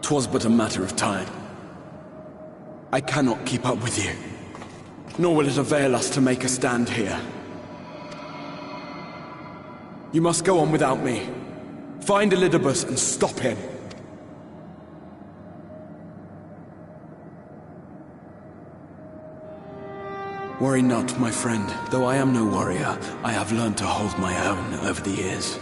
'Twas but a matter of time. I cannot keep up with you, nor will it avail us to make a stand here. You must go on without me. Find Elidibus and stop him. Worry not, my friend. Though I am no warrior, I have learned to hold my own over the years.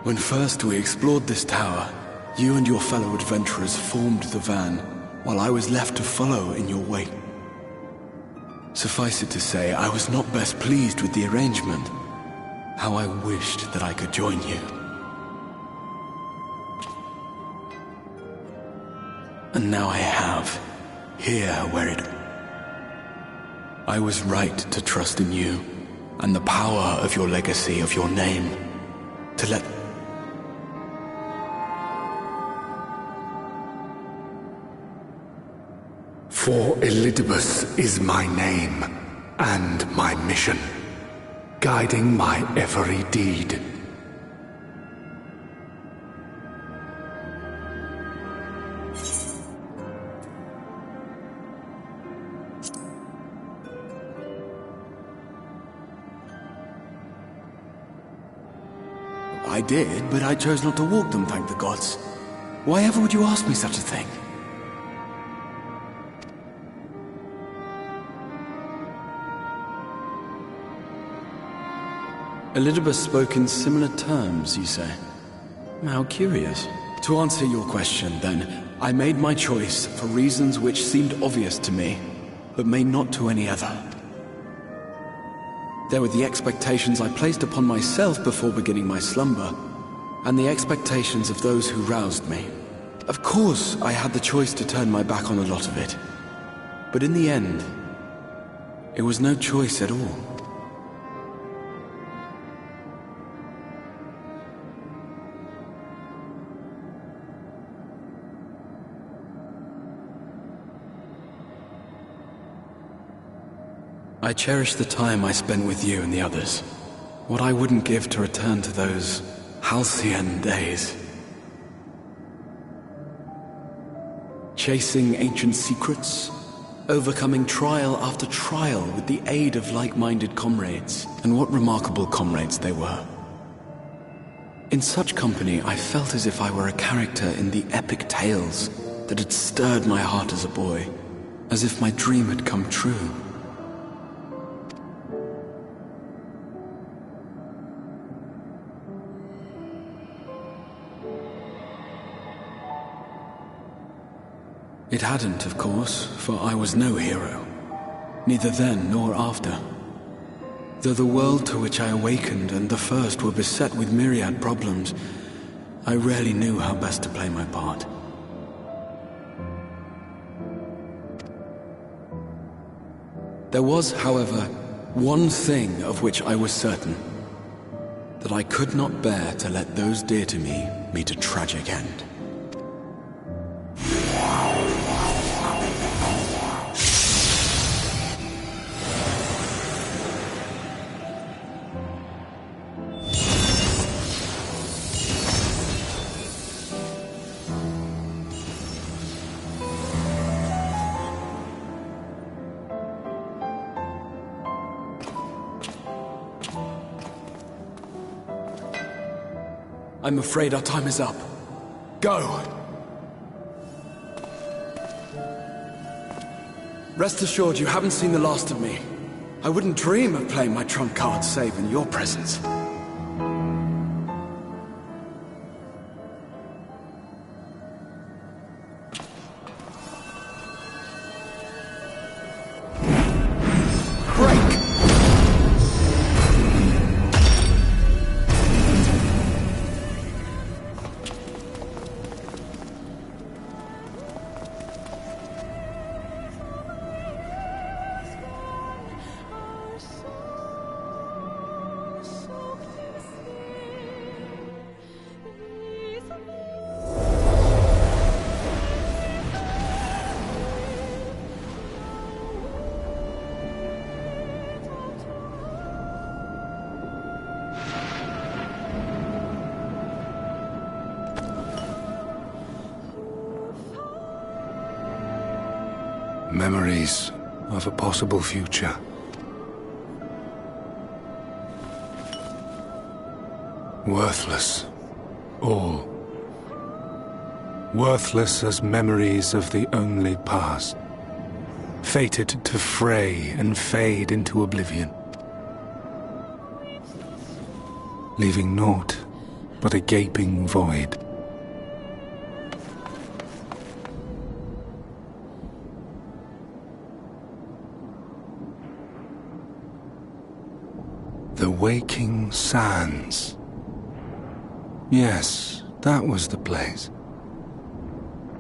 When first we explored this tower, you and your fellow adventurers formed the van, while I was left to follow in your wake. Suffice it to say, I was not best pleased with the arrangement. How I wished that I could join you. And now I have, here where it... I was right to trust in you, and the power of your legacy, of your name, to let... For Elidibus is my name, and my mission, guiding my every deed. I did, but I chose not to walk them, thank the gods. Why ever would you ask me such a thing? Elidibus spoke in similar terms, you say? How curious. To answer your question, then, I made my choice for reasons which seemed obvious to me, but may not to any other. There were the expectations I placed upon myself before beginning my slumber, and the expectations of those who roused me. Of course, I had the choice to turn my back on a lot of it, but in the end, it was no choice at all. I cherish the time I spent with you and the others. What I wouldn't give to return to those halcyon days. Chasing ancient secrets, overcoming trial after trial with the aid of like-minded comrades. And what remarkable comrades they were. In such company, I felt as if I were a character in the epic tales that had stirred my heart as a boy, as if my dream had come true. It hadn't, of course, for I was no hero, neither then nor after. Though the world to which I awakened and the first were beset with myriad problems, I rarely knew how best to play my part. There was, however, one thing of which I was certain, that I could not bear to let those dear to me meet a tragic end. I'm afraid our time is up. Go! Rest assured you haven't seen the last of me. I wouldn't dream of playing my trump card save in your presence. So Memories of a possible future. Worthless. All. Worthless as memories of the only past. Fated to fray and fade into oblivion. Leaving naught but a gaping void. The Waking Sands. Yes, that was the place.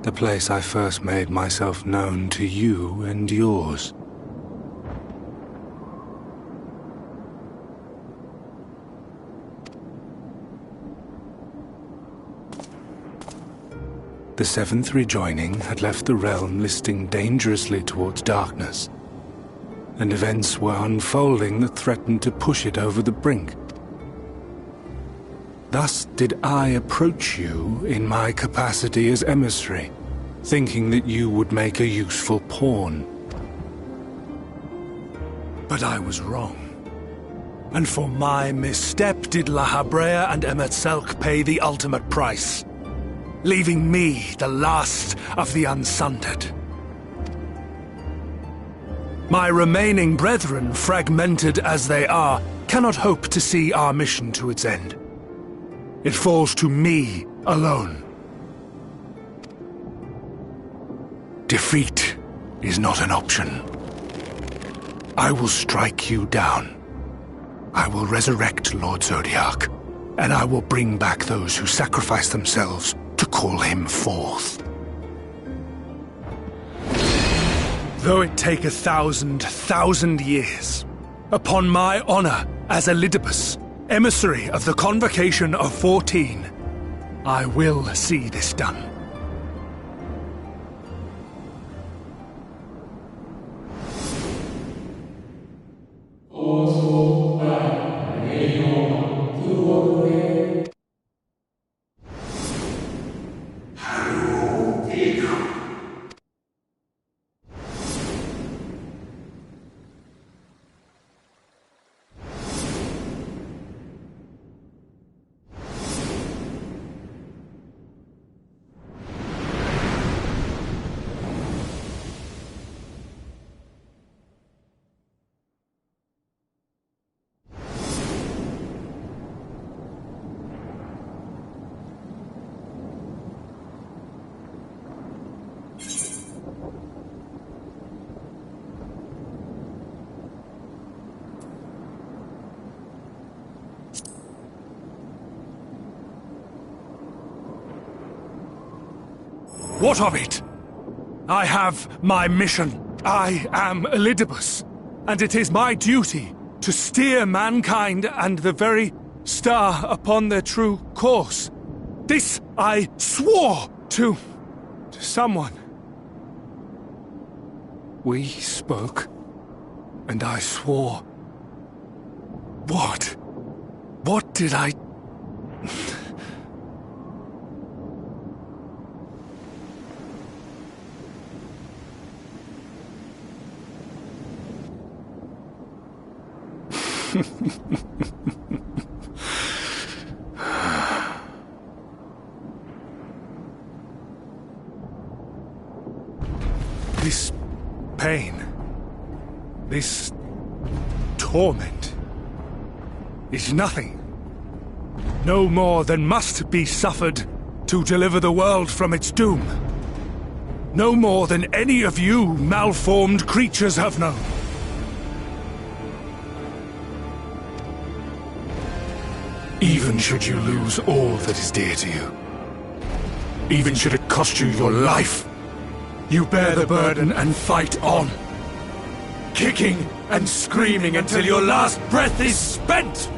The place I first made myself known to you and yours. The Seventh Rejoining had left the realm listing dangerously towards darkness, and events were unfolding that threatened to push it over the brink. Thus did I approach you in my capacity as emissary, thinking that you would make a useful pawn. But I was wrong. And for my misstep did La Habrea and Emet-Selch pay the ultimate price, leaving me the last of the Unsundered. My remaining brethren, fragmented as they are, cannot hope to see our mission to its end. It falls to me alone. Defeat is not an option. I will strike you down. I will resurrect Lord Zodiark, and I will bring back those who sacrifice themselves to call him forth. Though it take 1,000 years, upon my honor as Elidibus, emissary of the Convocation of 14, I will see this done. What of it? I have my mission. I am Elidibus, and it is my duty to steer mankind and the very star upon their true course. This I swore to someone. We spoke, and I swore. What? What did I... This pain, this torment, is nothing. No more than must be suffered to deliver the world from its doom. No more than any of you malformed creatures have known. Even should you lose all that is dear to you, even should it cost you your life, you bear the burden and fight on, kicking and screaming until your last breath is spent!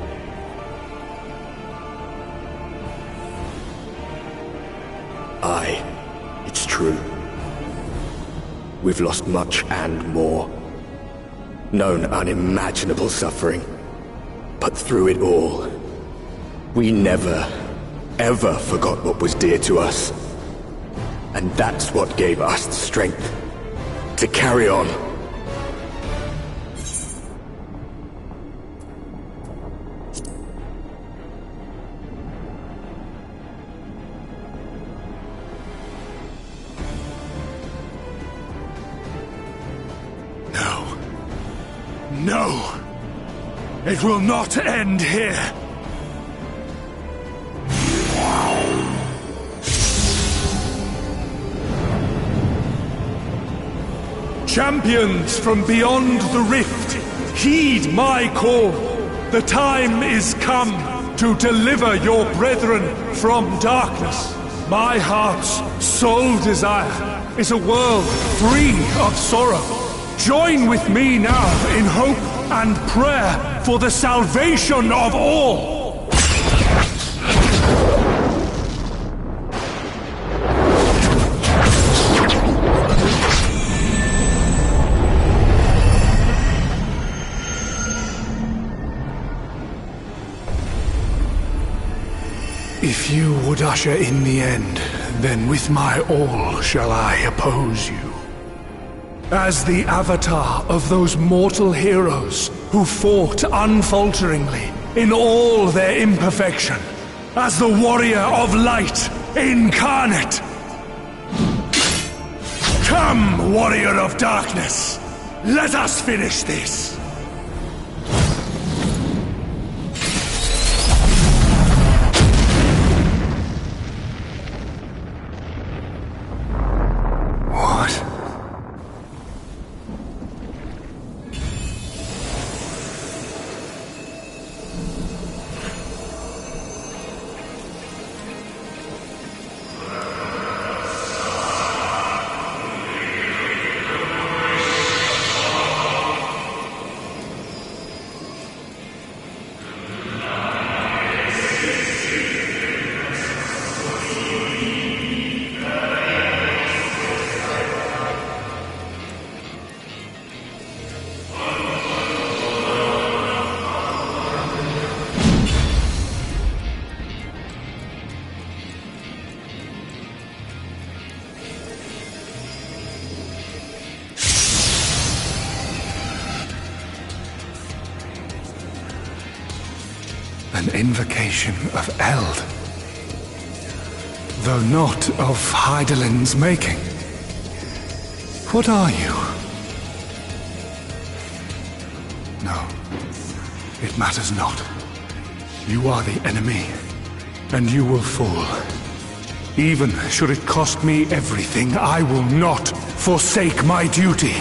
Aye, it's true. We've lost much and more. Known unimaginable suffering. But through it all, we never, ever forgot what was dear to us. And that's what gave us the strength to carry on. No. No! It will not end here! Champions from beyond the rift, heed my call. The time is come to deliver your brethren from darkness. My heart's sole desire is a world free of sorrow. Join with me now in hope and prayer for the salvation of all. If you would usher in the end, then with my all shall I oppose you. As the avatar of those mortal heroes who fought unfalteringly in all their imperfection, as the warrior of light incarnate. Come, warrior of darkness, let us finish this. An invocation of Eld, though not of Hydaelyn's making. What are you? No, it matters not. You are the enemy, and you will fall. Even should it cost me everything, I will not forsake my duty.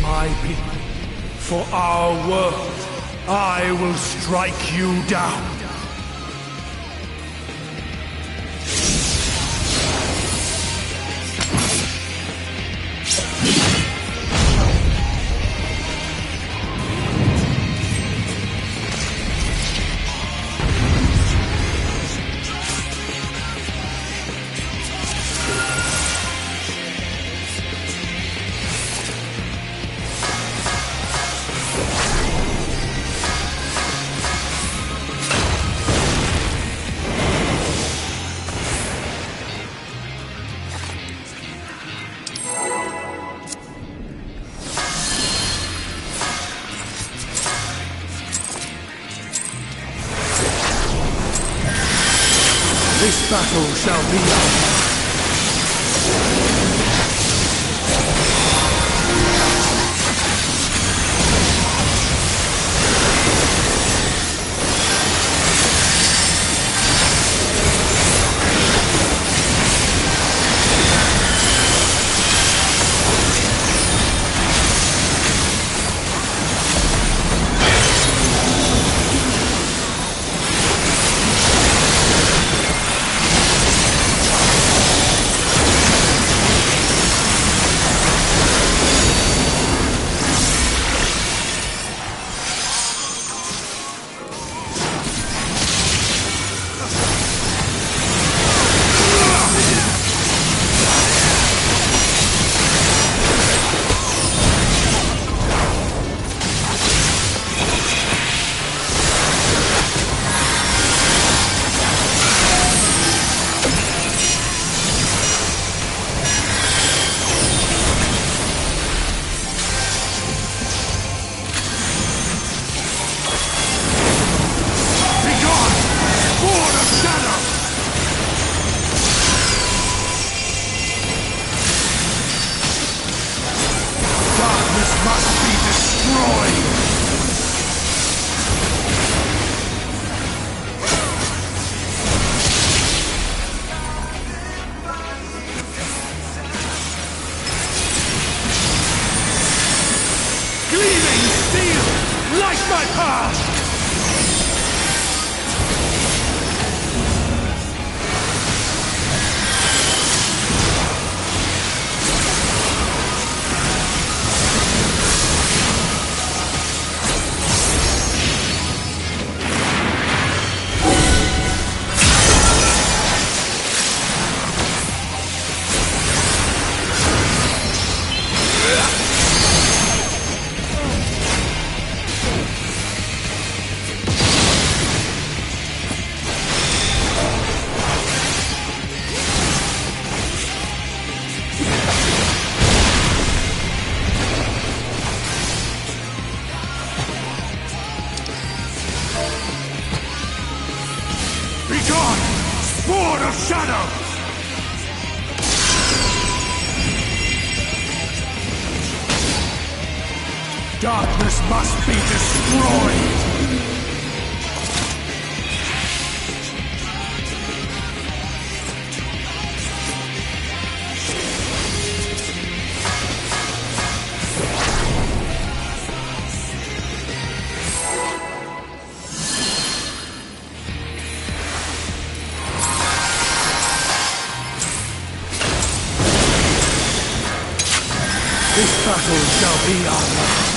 my people, for our world, I will strike you down. This battle shall be ours. My path! Sword of Shadow! Darkness must be destroyed! This battle shall be our last.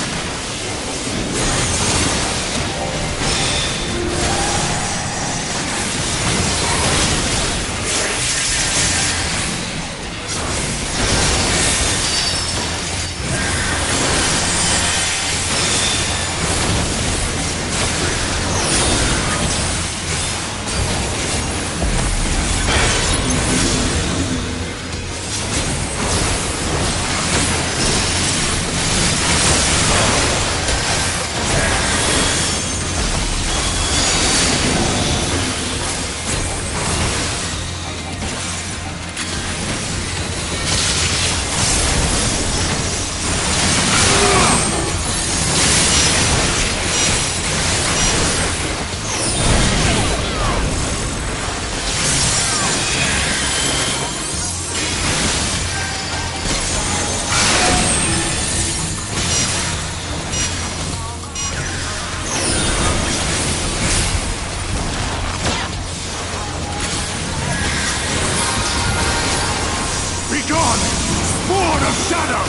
of Shadow!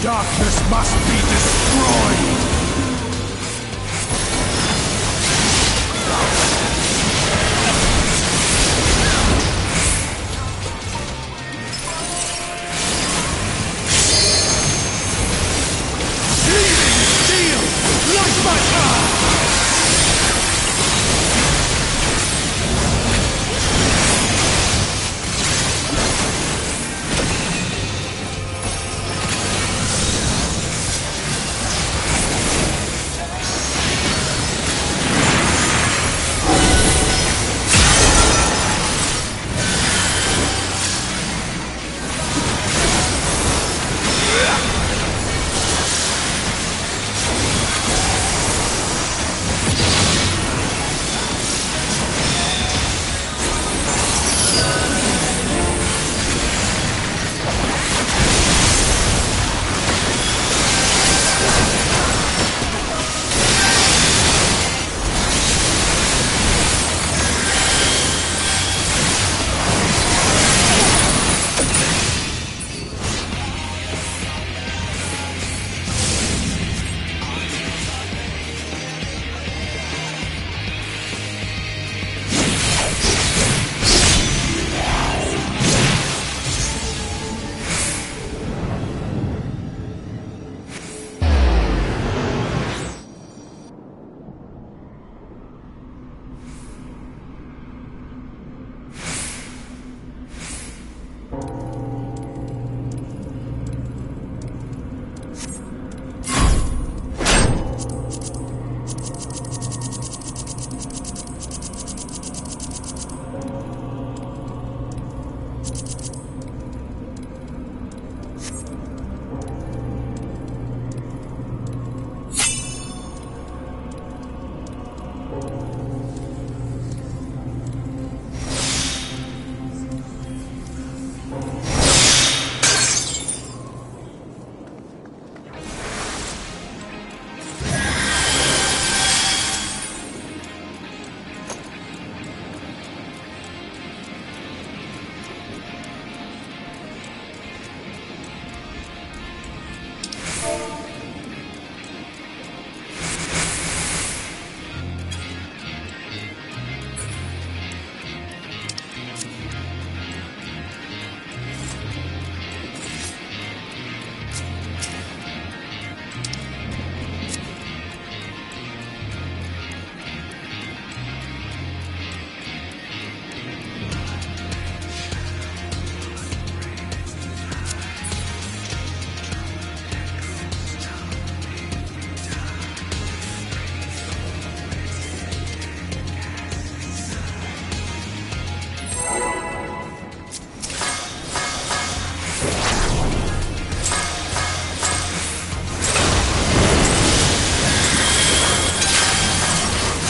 Darkness must be destroyed!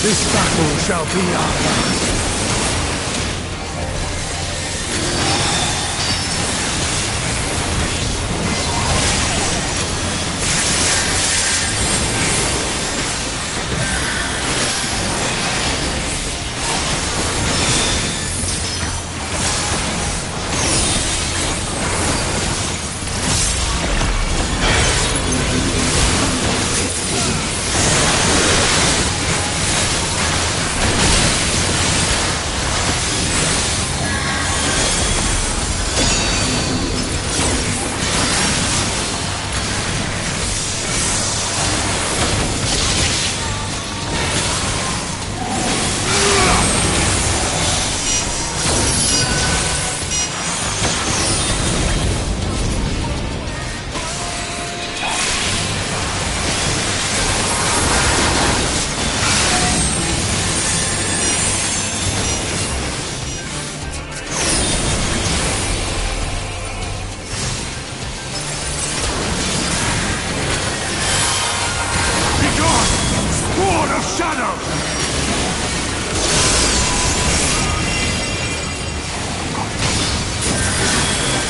This battle shall be our last.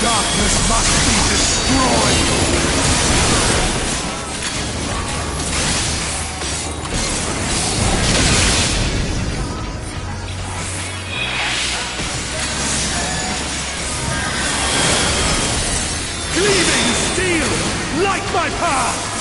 Darkness must be destroyed! my path!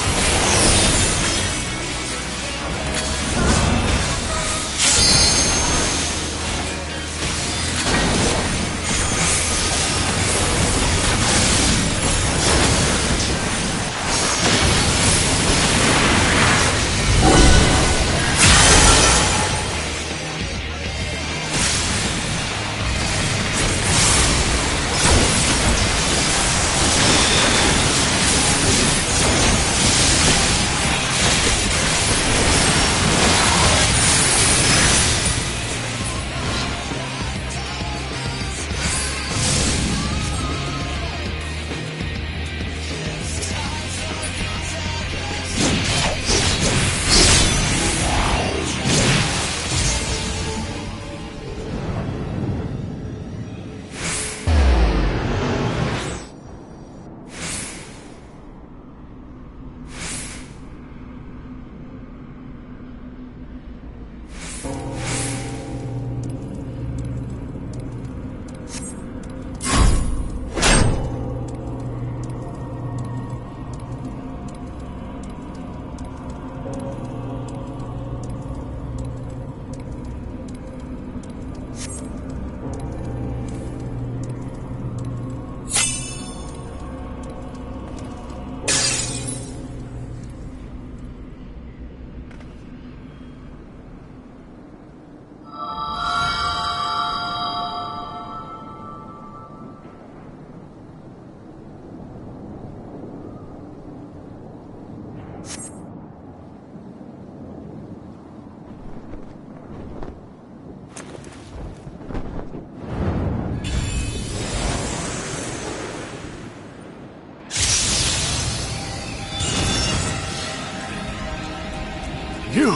You!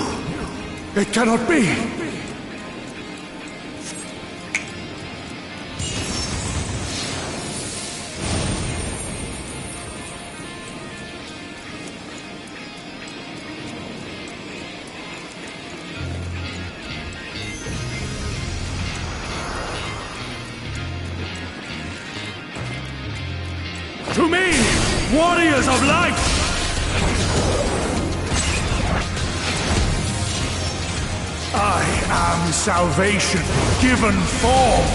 It cannot be! To me, warriors of light! I am salvation, given form.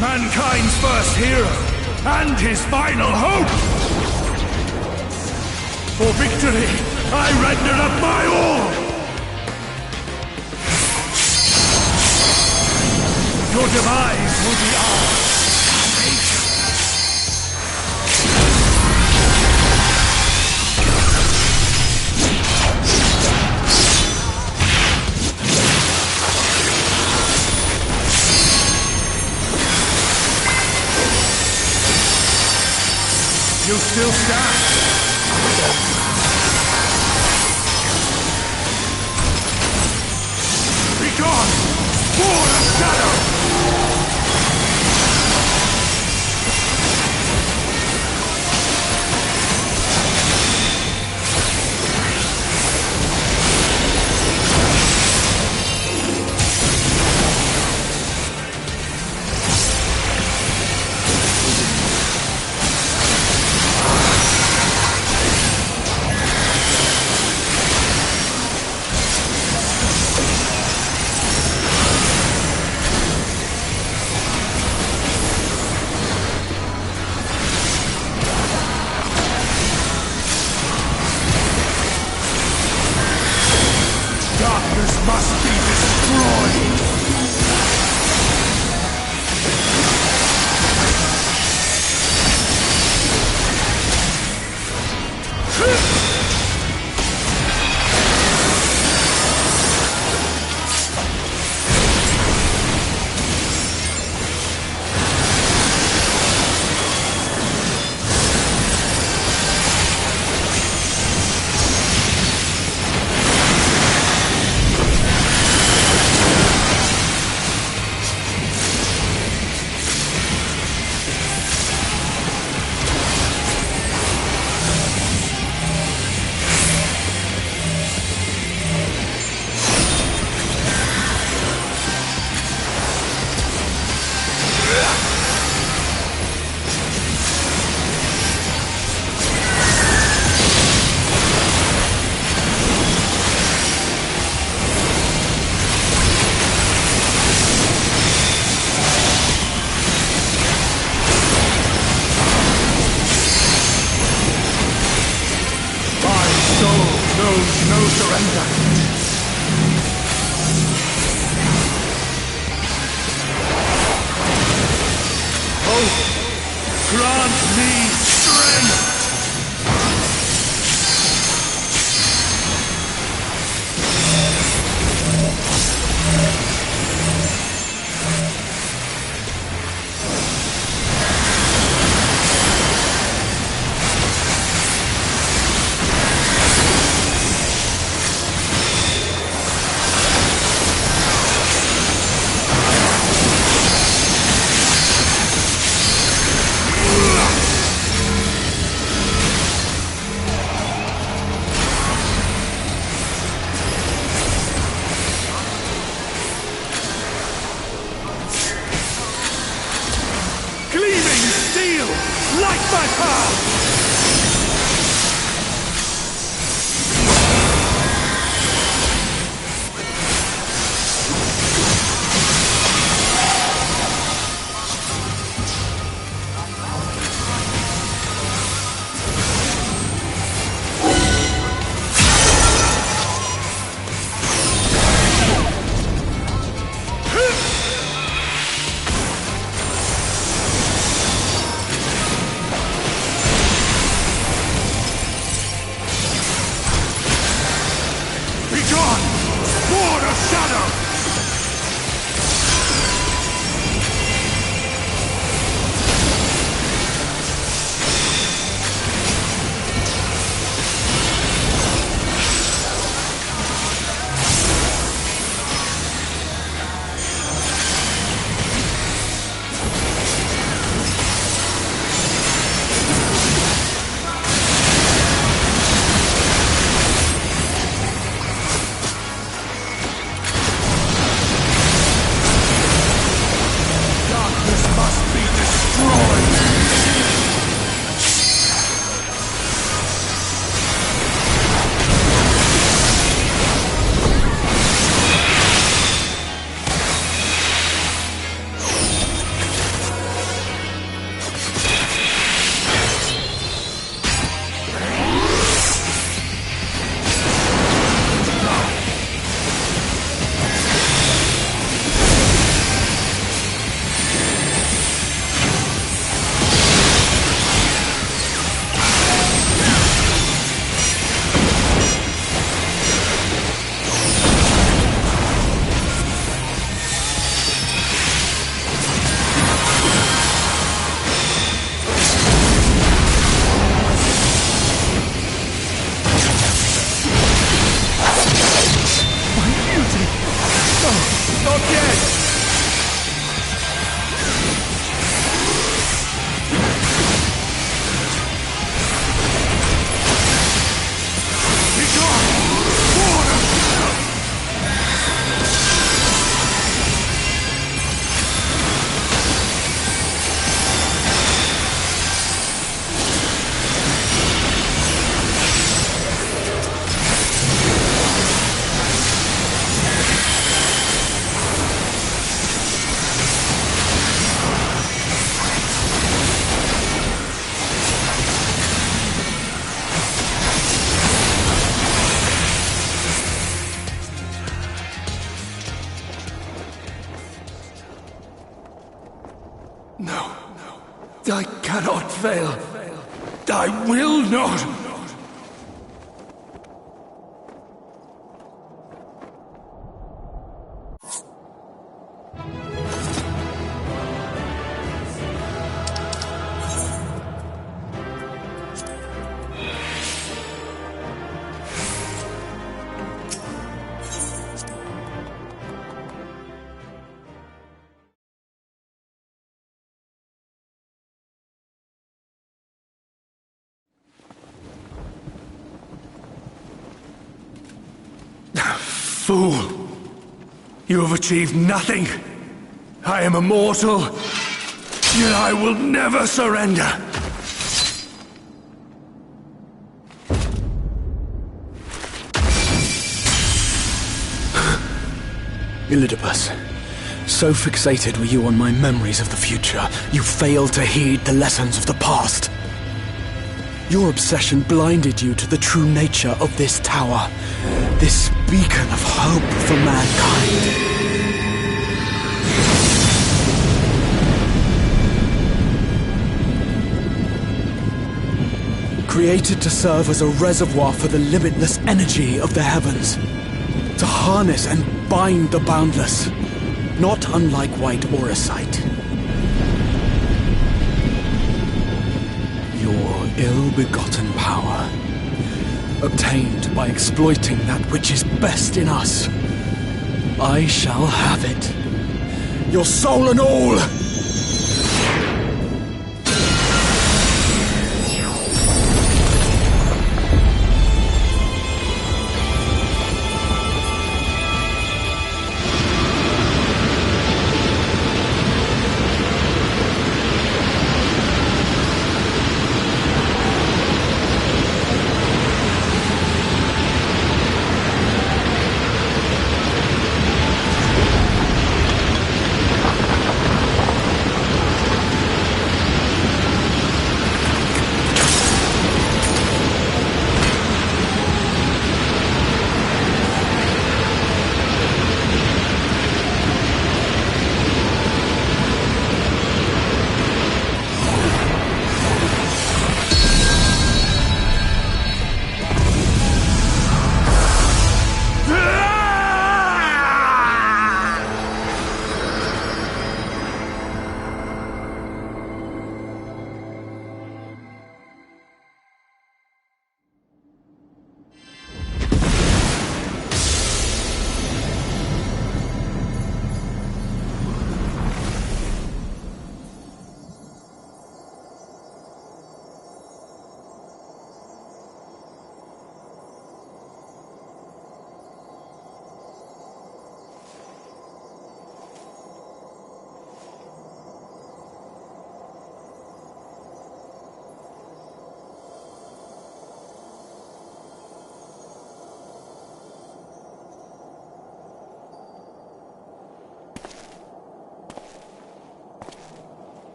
Mankind's first hero, and his final hope. For victory, I render up my all. Your demise will be ours. You still stand. Be gone! Sword of shadow! Darkness must be destroyed! my power! No. I cannot fail. I will not. Fool! You have achieved nothing! I am immortal, yet I will never surrender! Elidibus, so fixated were you on my memories of the future, you failed to heed the lessons of the past. Your obsession blinded you to the true nature of this tower, this beacon of hope for mankind. Created to serve as a reservoir for the limitless energy of the heavens, to harness and bind the boundless, not unlike white auracite. Your ill-begotten power, obtained by exploiting that which is best in us. I shall have it. Your soul and all!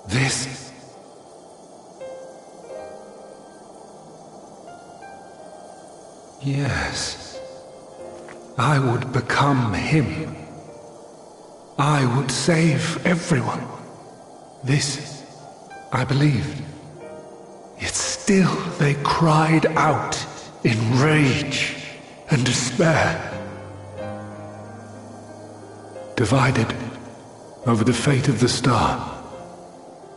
This. Yes. I would become him. I would save everyone. This, I believed. Yet still they cried out in rage and despair. Divided over the fate of the star.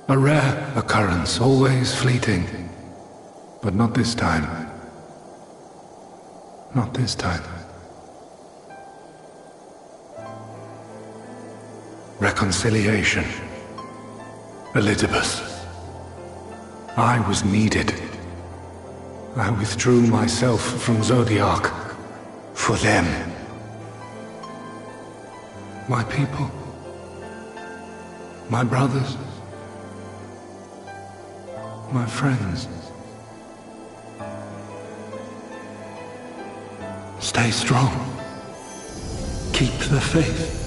A rare occurrence, always fleeting. But not this time. Not this time. Reconciliation. Elizabeth. I was needed. I withdrew myself from Zodiark. For them. My people. My brothers. My friends. Stay strong. Keep the faith.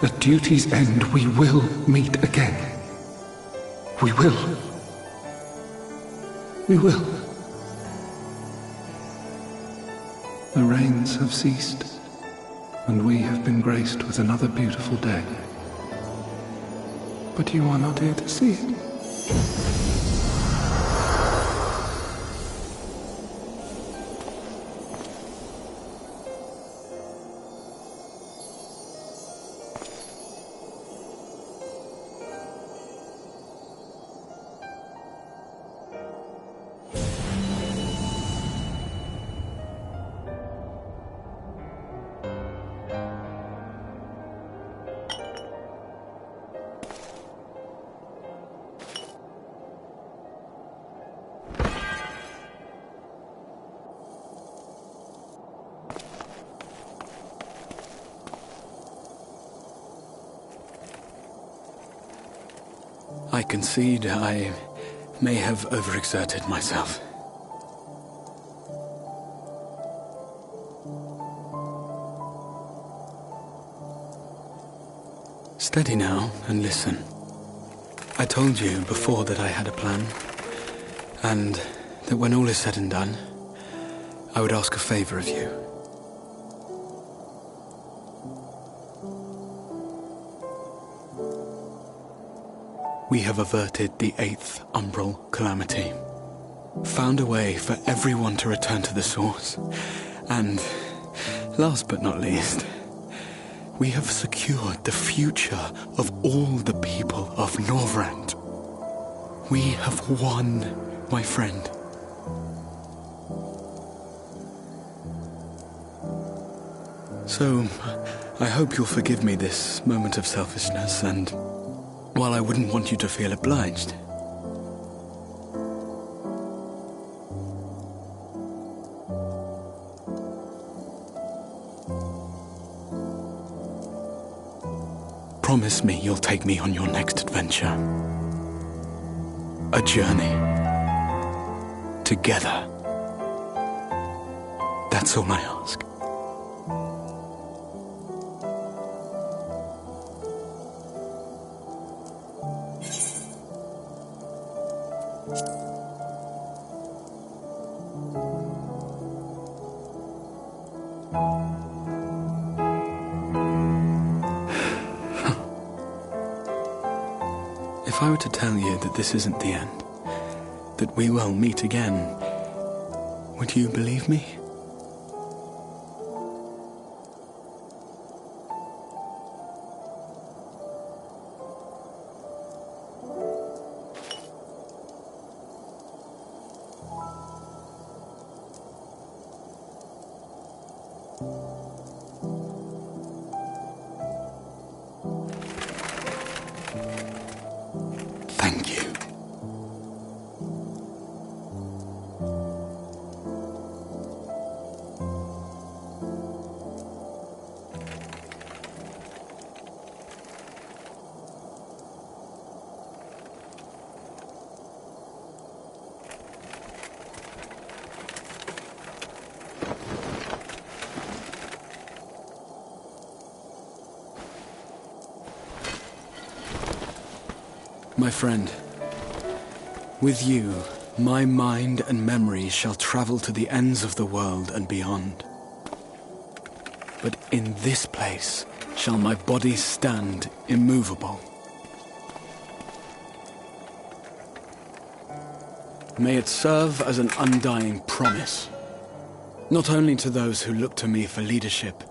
At duty's end, we will meet again. We will. We will. The rains have ceased, and we have been graced with another beautiful day. But you are not here to see it. I concede I may have overexerted myself. Steady now and listen. I told you before that I had a plan, and that when all is said and done, I would ask a favor of you. We have averted the 8th Umbral Calamity. Found a way for everyone to return to the source. And, last but not least, we have secured the future of all the people of Norvrand. We have won, my friend. So, I hope you'll forgive me this moment of selfishness, and while I wouldn't want you to feel obliged, promise me you'll take me on your next adventure. A journey. Together. That's all I ask. If I were to tell you that this isn't the end, that we will meet again, would you believe me? Thank you. My friend, with you, my mind and memory shall travel to the ends of the world and beyond. But in this place shall my body stand immovable. May it serve as an undying promise, not only to those who look to me for leadership,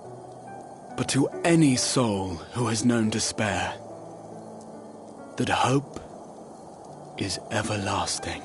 but to any soul who has known despair, that hope is everlasting.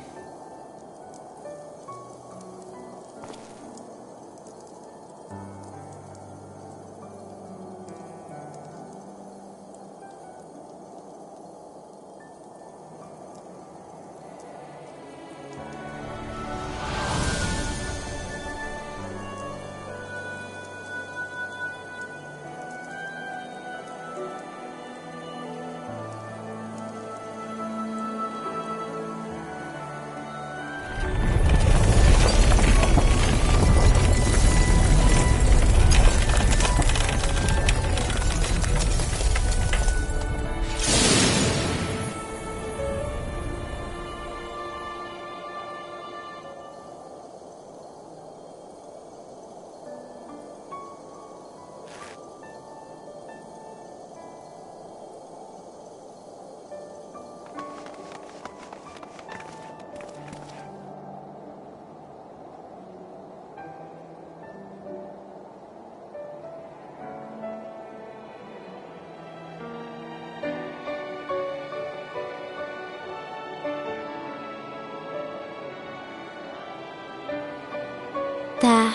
There,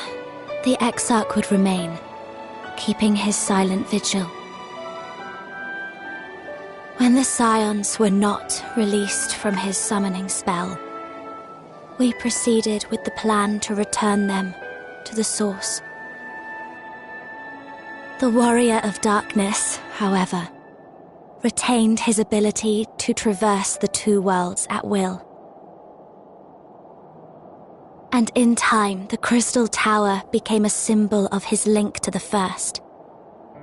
the Exarch would remain, keeping his silent vigil. When the Scions were not released from his summoning spell, we proceeded with the plan to return them to the Source. The Warrior of Darkness, however, retained his ability to traverse the two worlds at will. And in time, the Crystal Tower became a symbol of his link to the First,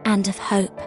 and of hope.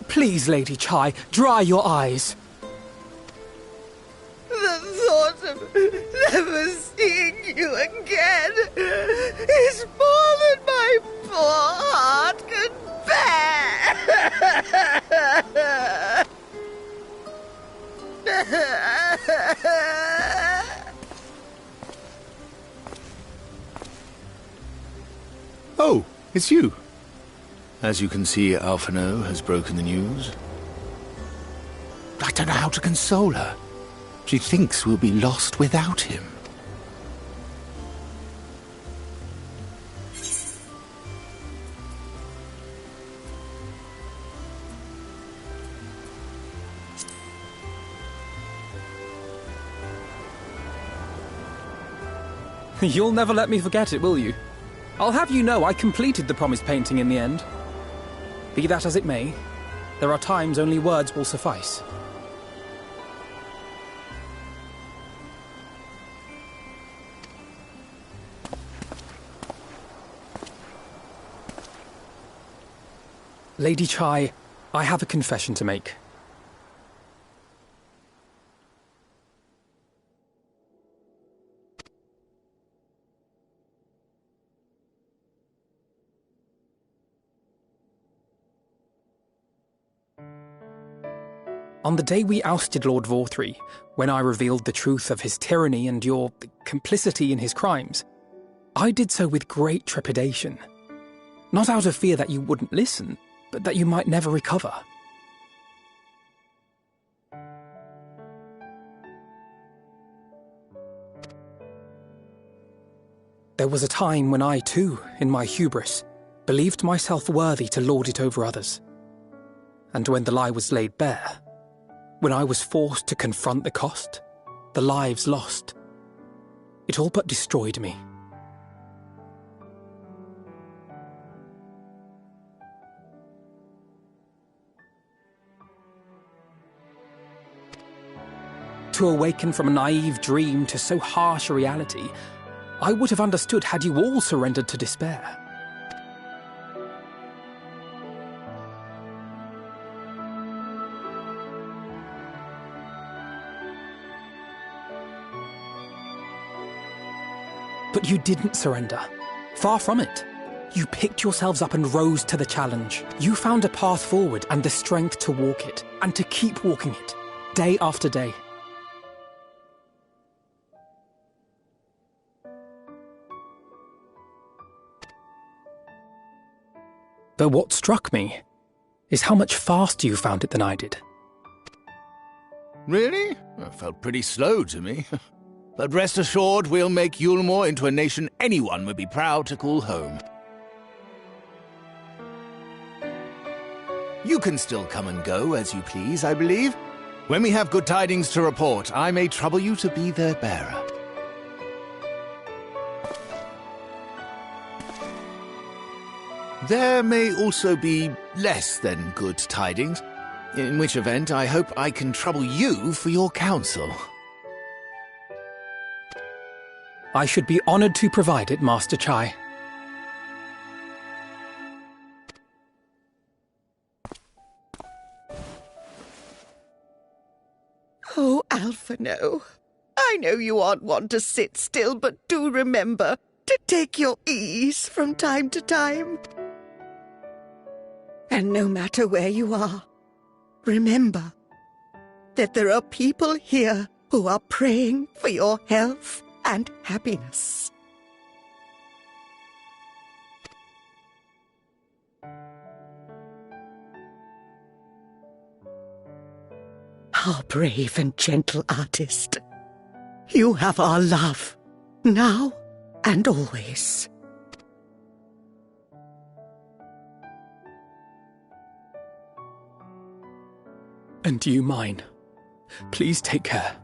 Please, Lady Chai, dry your eyes. The thought of never seeing you again is more than my poor heart can bear. Oh, it's you. As you can see, Alphino has broken the news. I don't know how to console her. She thinks we'll be lost without him. You'll never let me forget it, will you? I'll have you know I completed the promised painting in the end. Be that as it may, there are times only words will suffice. Lady Chai, I have a confession to make. On the day we ousted Lord Vorthree, when I revealed the truth of his tyranny and your complicity in his crimes, I did so with great trepidation. Not out of fear that you wouldn't listen, but that you might never recover. There was a time when I too, in my hubris, believed myself worthy to lord it over others. And when the lie was laid bare, when I was forced to confront the cost, the lives lost, it all but destroyed me. To awaken from a naive dream to so harsh a reality, I would have understood had you all surrendered to despair. But you didn't surrender. Far from it. You picked yourselves up and rose to the challenge. You found a path forward and the strength to walk it, and to keep walking it, day after day. But what struck me is how much faster you found it than I did. Really? That felt pretty slow to me. But rest assured, we'll make Yulmore into a nation anyone would be proud to call home. You can still come and go as you please, I believe. When we have good tidings to report, I may trouble you to be their bearer. There may also be less than good tidings, in which event I hope I can trouble you for your counsel. I should be honored to provide it, Master Chai. Oh, Alphino, I know you aren't one to sit still, but do remember to take your ease from time to time. And no matter where you are, remember that there are people here who are praying for your health and happiness. Our brave and gentle artist, you have our love, now and always. And you mine. Please take care.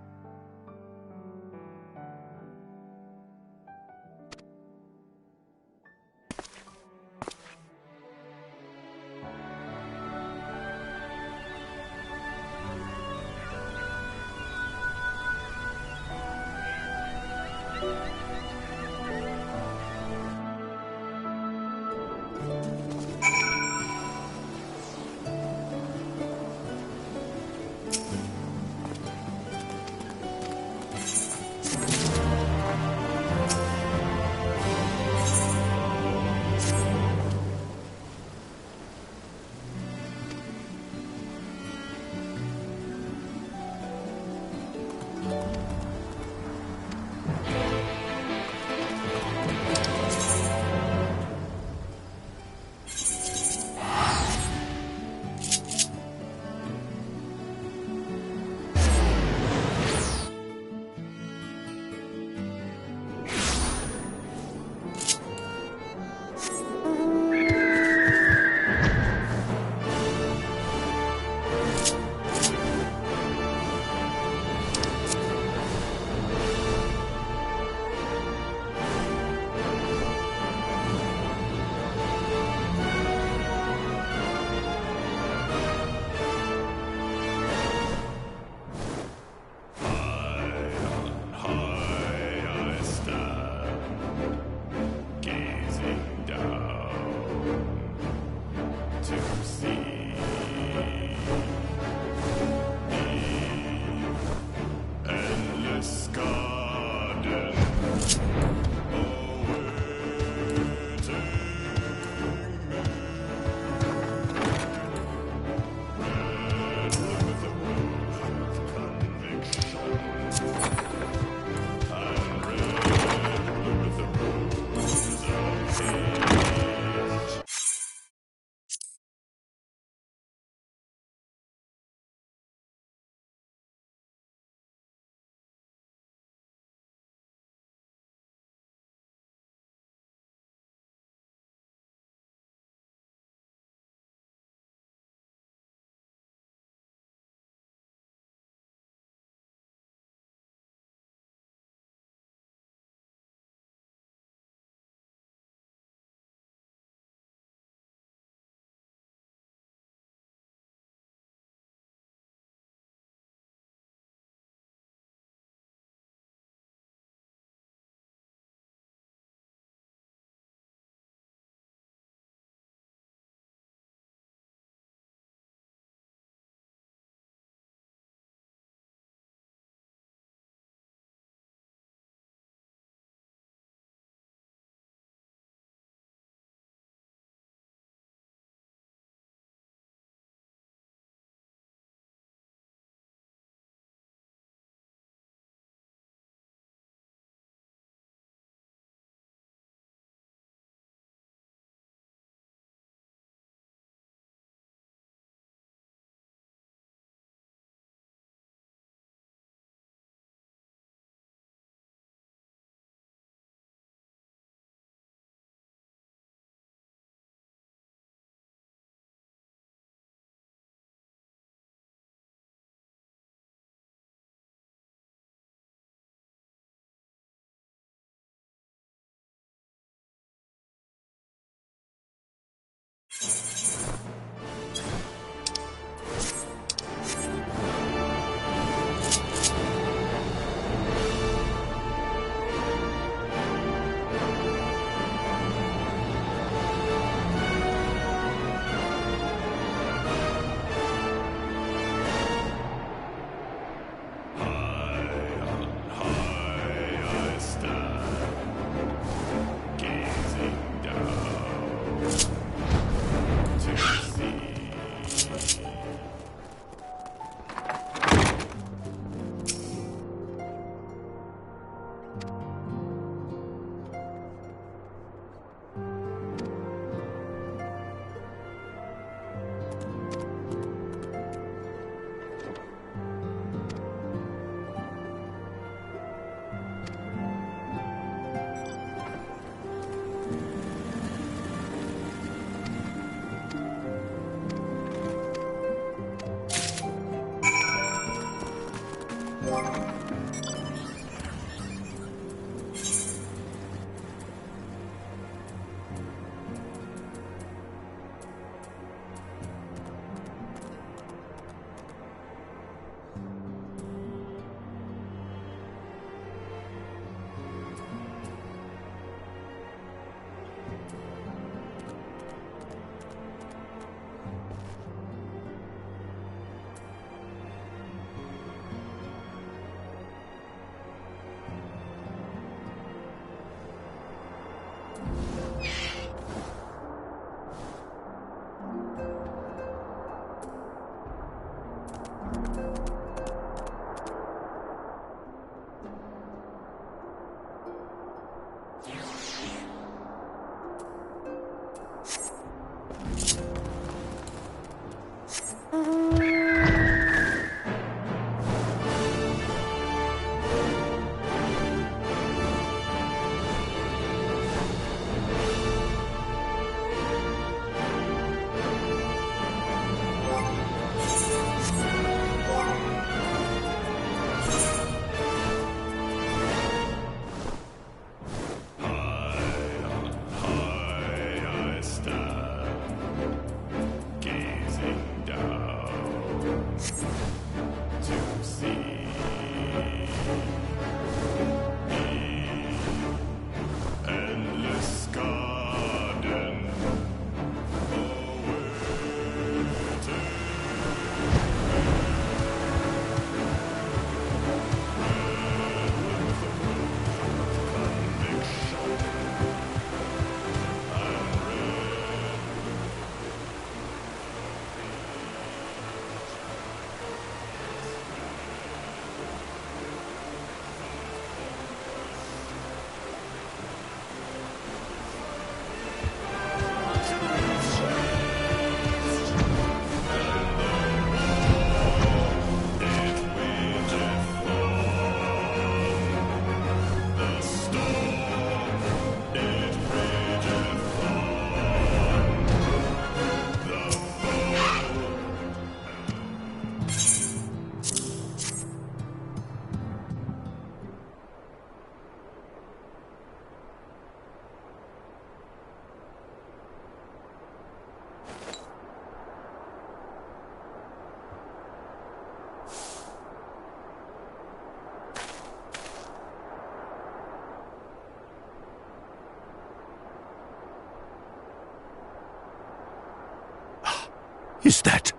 Is that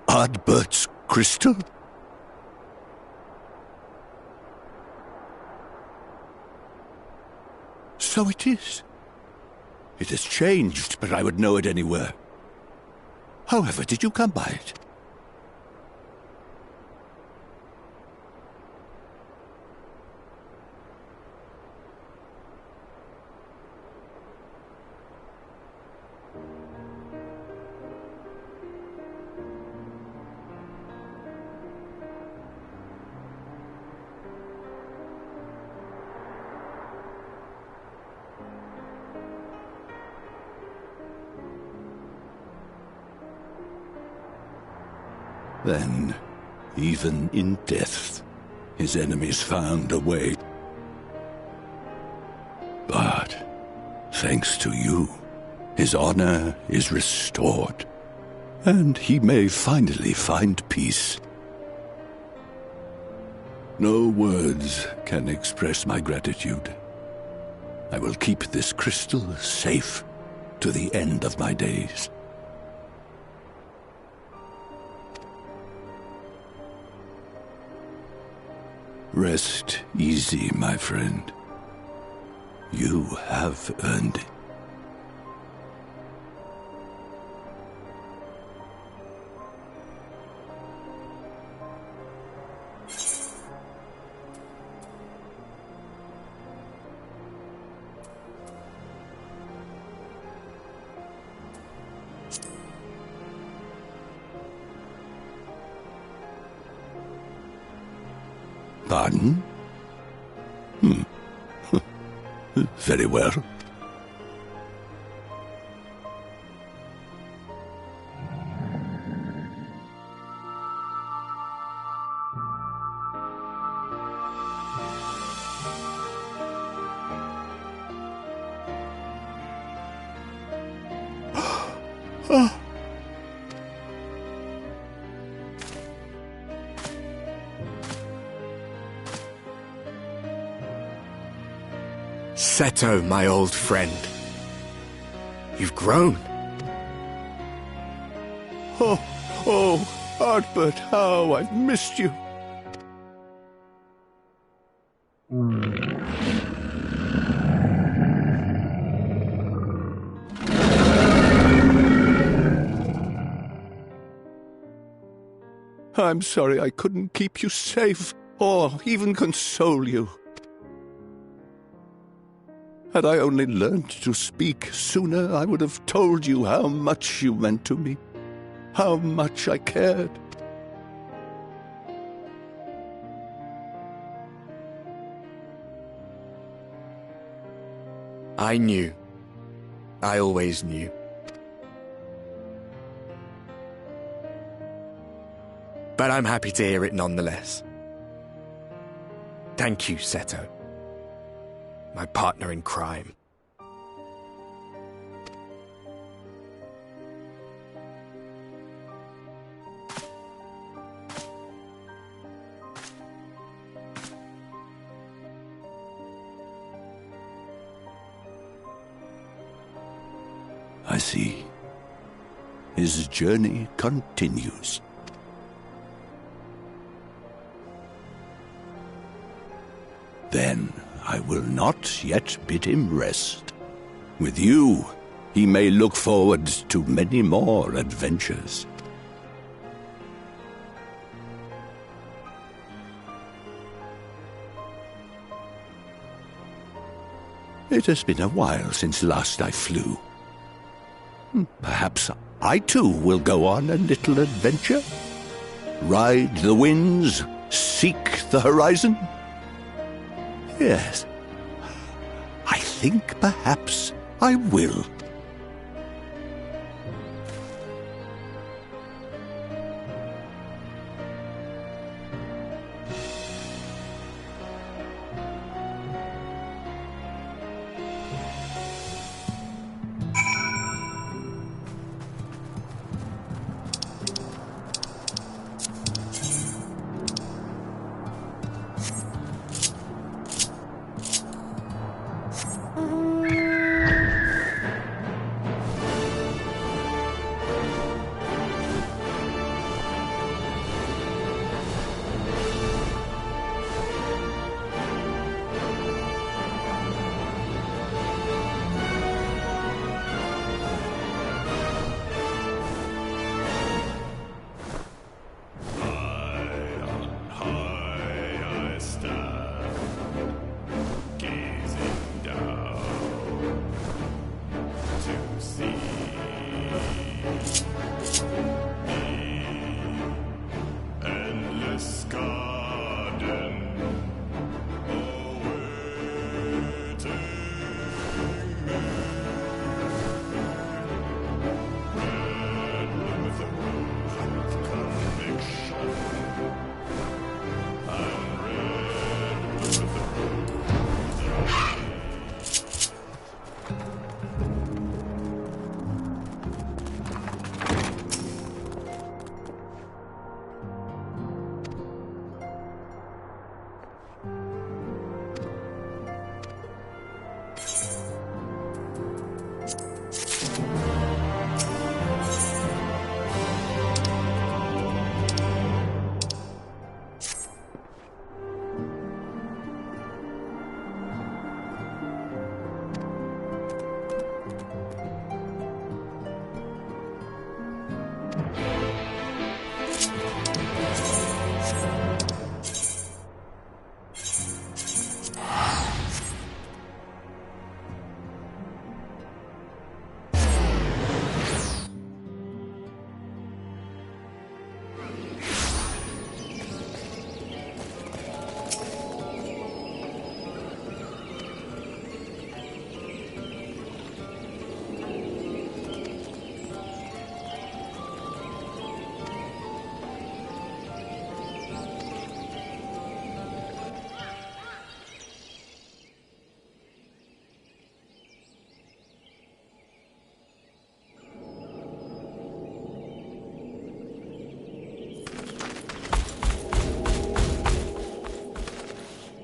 Ardbert's crystal? So it is. It has changed, but I would know it anywhere. However, did you come by it? Then, even in death, his enemies found a way. But, thanks to you, his honor is restored, and he may finally find peace. No words can express my gratitude. I will keep this crystal safe to the end of my days. Rest easy, my friend. You have earned it. Pardon? Very well. Seto, my old friend. You've grown. Oh, Ardbert, how I've missed you. I'm sorry I couldn't keep you safe, or even console you. Had I only learned to speak sooner, I would have told you how much you meant to me, how much I cared. I knew. I always knew. But I'm happy to hear it nonetheless. Thank you, Seto. My partner in crime. I see. His journey continues. Then I will not yet bid him rest. With you, he may look forward to many more adventures. It has been a while since last I flew. Perhaps I too will go on a little adventure? Ride the winds, seek the horizon? Yes, I think perhaps I will.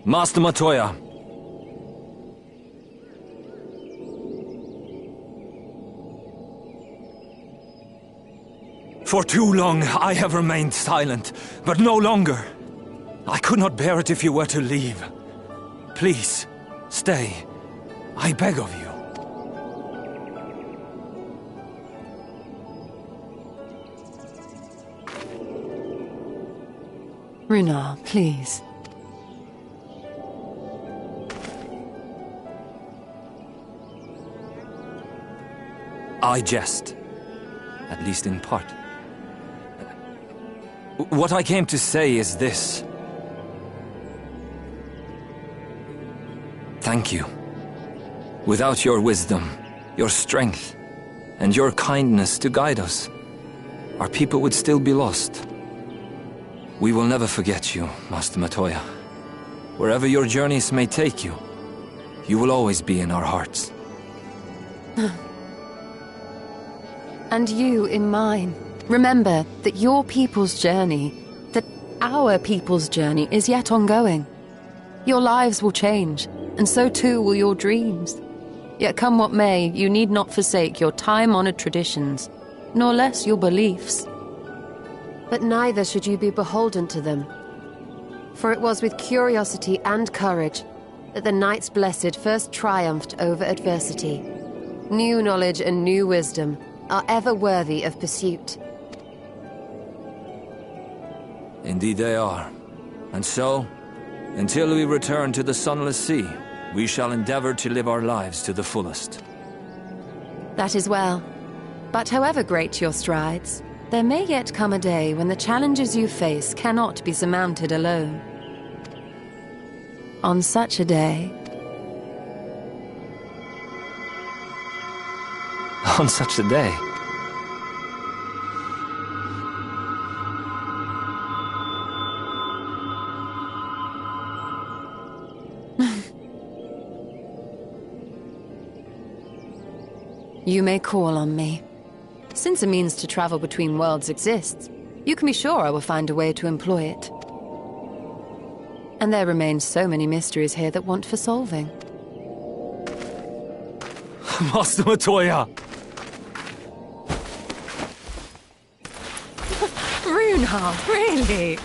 Master Matoya. For too long I have remained silent, but no longer. I could not bear it if you were to leave. Please, stay. I beg of you. Runar, please. I jest. At least in part. What I came to say is this. Thank you. Without your wisdom, your strength, and your kindness to guide us, our people would still be lost. We will never forget you, Master Matoya. Wherever your journeys may take you, you will always be in our hearts. And you in mine. Remember that your people's journey, that our people's journey is yet ongoing. Your lives will change, and so too will your dreams. Yet come what may, you need not forsake your time-honored traditions, nor less your beliefs. But neither should you be beholden to them. For it was with curiosity and courage that the Knights Blessed first triumphed over adversity. New knowledge and new wisdom are ever worthy of pursuit. Indeed they are. And so, until we return to the Sunless Sea, we shall endeavor to live our lives to the fullest. That is well. But however great your strides, there may yet come a day when the challenges you face cannot be surmounted alone. On such a day... On such a day? You may call on me. Since a means to travel between worlds exists, you can be sure I will find a way to employ it. And there remain so many mysteries here that want for solving. Master Matoya! Runar, really?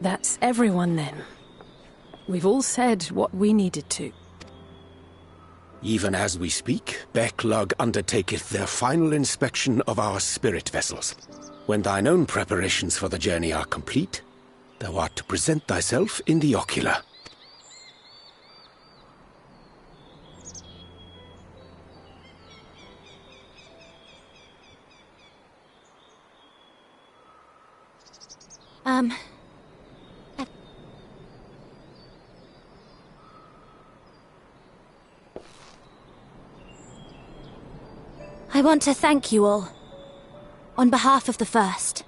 That's everyone then. We've all said what we needed to. Even as we speak, Backlog undertaketh their final inspection of our spirit vessels. When thine own preparations for the journey are complete, thou art to present thyself in the ocular. I want to thank you all, on behalf of the First.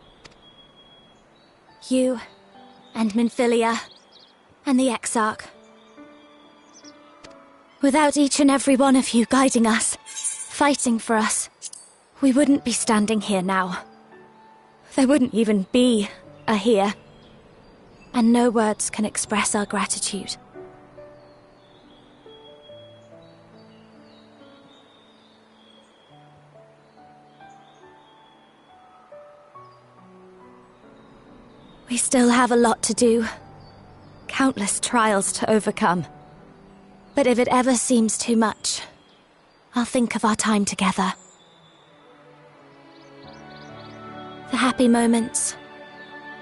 You, and Minfilia, and the Exarch. Without each and every one of you guiding us, fighting for us, we wouldn't be standing here now. There wouldn't even be a here. And no words can express our gratitude. We still have a lot to do. Countless trials to overcome. But if it ever seems too much, I'll think of our time together. The happy moments,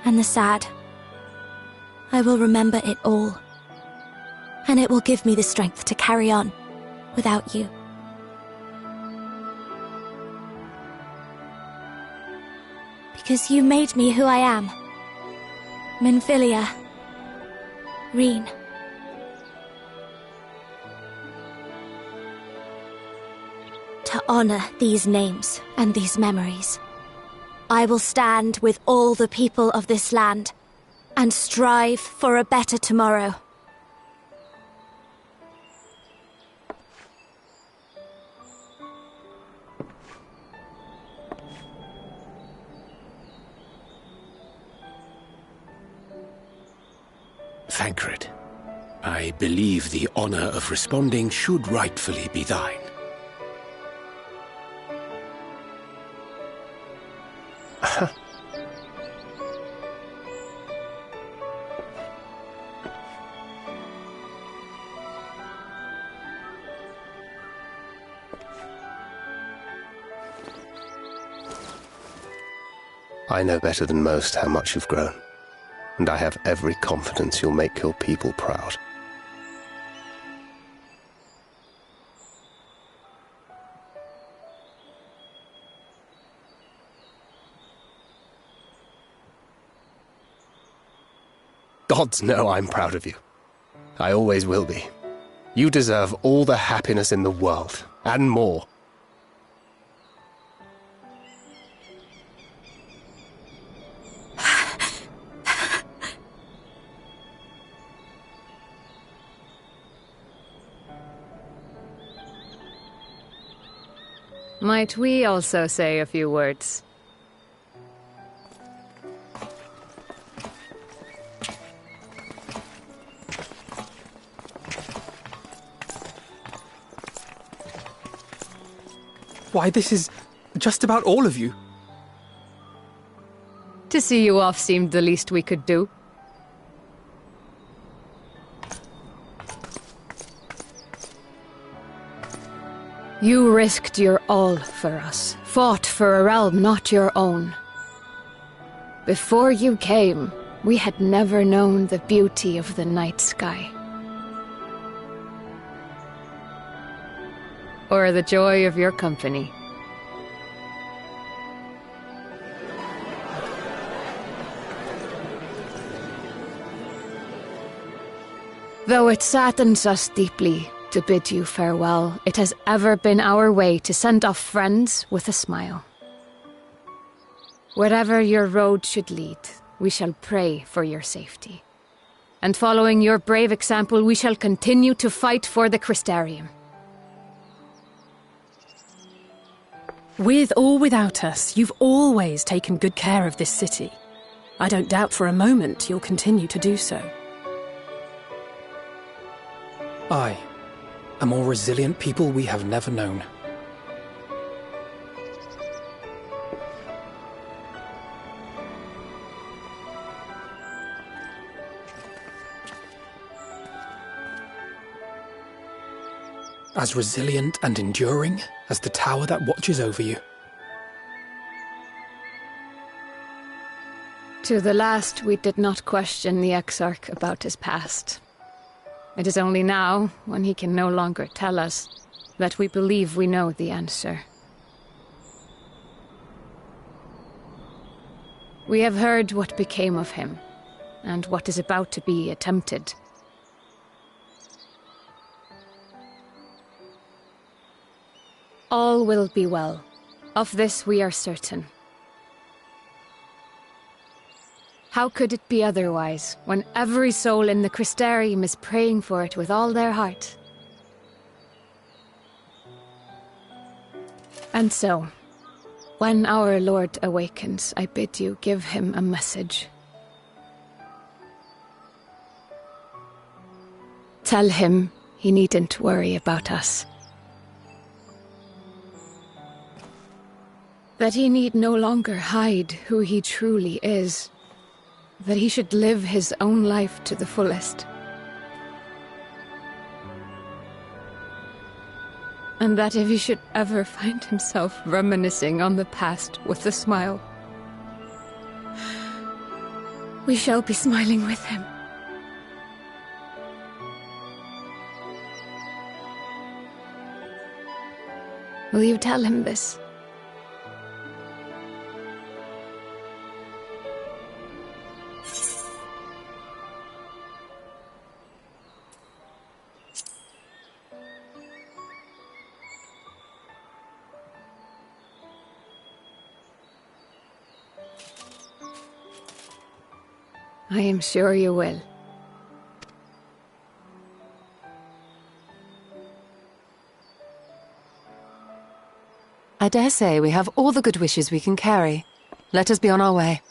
and the sad. I will remember it all. And it will give me the strength to carry on without you. Because you made me who I am. Minfilia. Reen. To honor these names and these memories, I will stand with all the people of this land and strive for a better tomorrow. Thancred, I believe the honor of responding should rightfully be thine. I know better than most how much you've grown, and I have every confidence you'll make your people proud. Gods know I'm proud of you. I always will be. You deserve all the happiness in the world, and more. Might we also say a few words? Why, this is just about all of you. To see you off seemed the least we could do. You risked your all for us, fought for a realm not your own. Before you came, we had never known the beauty of the night sky. Or the joy of your company. Though it saddens us deeply to bid you farewell, it has ever been our way to send off friends with a smile. Wherever your road should lead, we shall pray for your safety. And following your brave example, we shall continue to fight for the Crystarium. With or without us, you've always taken good care of this city. I don't doubt for a moment you'll continue to do so. I, a more resilient people we have never known. as resilient and enduring as the tower that watches over you. To the last, we did not question the Exarch about his past. It is only now, when he can no longer tell us, that we believe we know the answer. We have heard what became of him, and what is about to be attempted. All will be well. Of this we are certain. How could it be otherwise, when every soul in the Crystarium is praying for it with all their heart? And so, when our Lord awakens, I bid you give him a message. Tell him he needn't worry about us. That he need no longer hide who he truly is. That he should live his own life to the fullest. And that if he should ever find himself reminiscing on the past with a smile, we shall be smiling with him. Will you tell him this? I am sure you will. I dare say we have all the good wishes we can carry. Let us be on our way.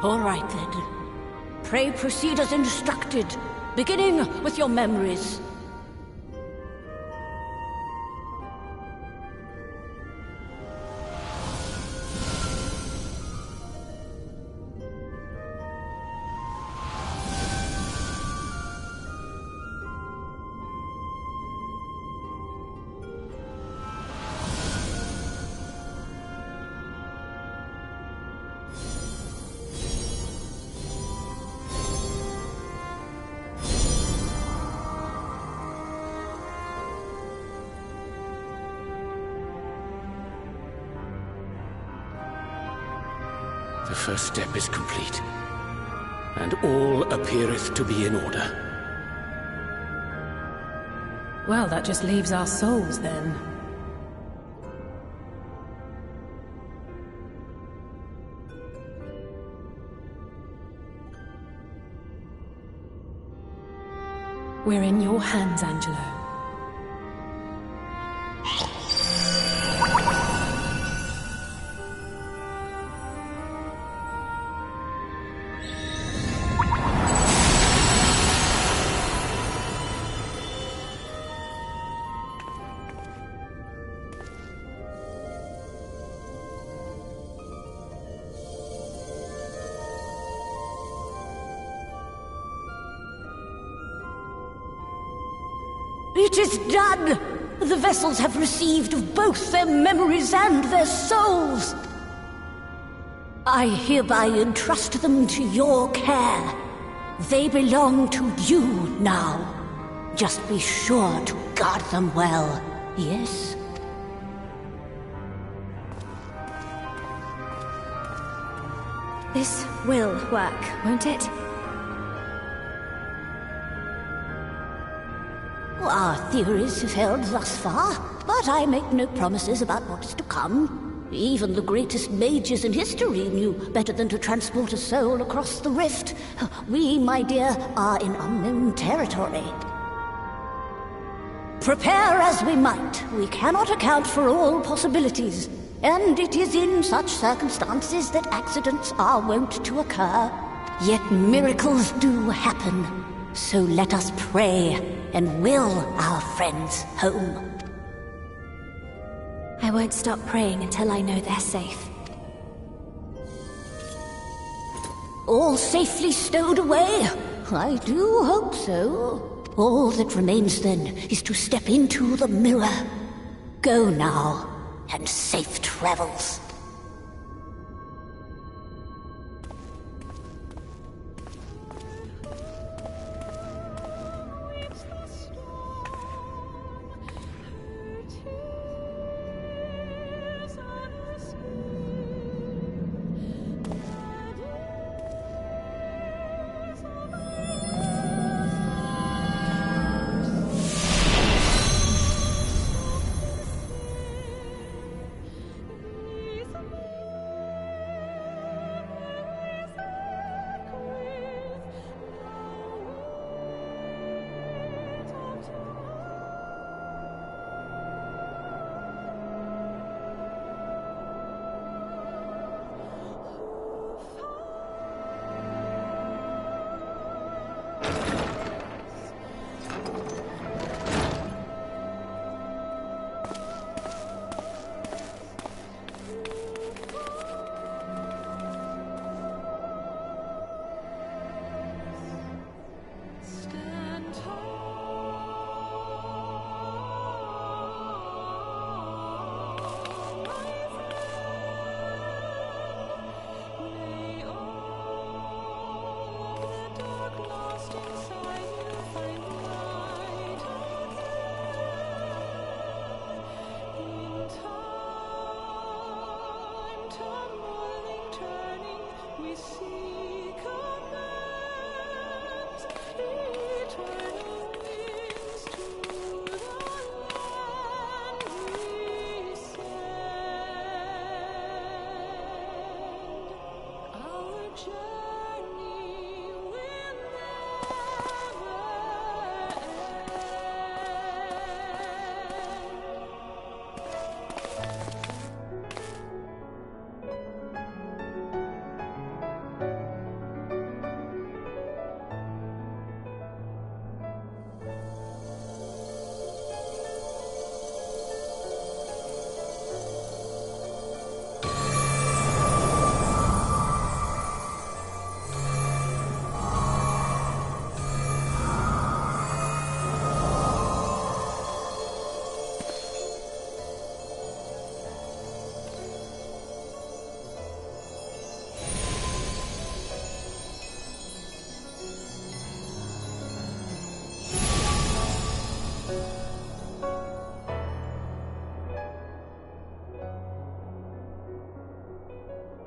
All right, then. Pray proceed as instructed, beginning with your memories. The first step is complete, and all appeareth to be in order. Well, that just leaves our souls, then. We're in your hands, Angelo. It is done! The vessels have received both their memories and their souls. I hereby entrust them to your care. They belong to you now. Just be sure to guard them well, yes? This will work, won't it? Our theories have held thus far, but I make no promises about what is to come. Even the greatest mages in history knew better than to transport a soul across the rift. We, my dear, are in unknown territory. Prepare as we might, we cannot account for all possibilities, and it is in such circumstances that accidents are wont to occur. Yet miracles do happen, so let us pray and will our friends home. I won't stop praying until I know they're safe. All safely stowed away? I do hope so. All that remains then is to step into the mirror. Go now, and safe travels.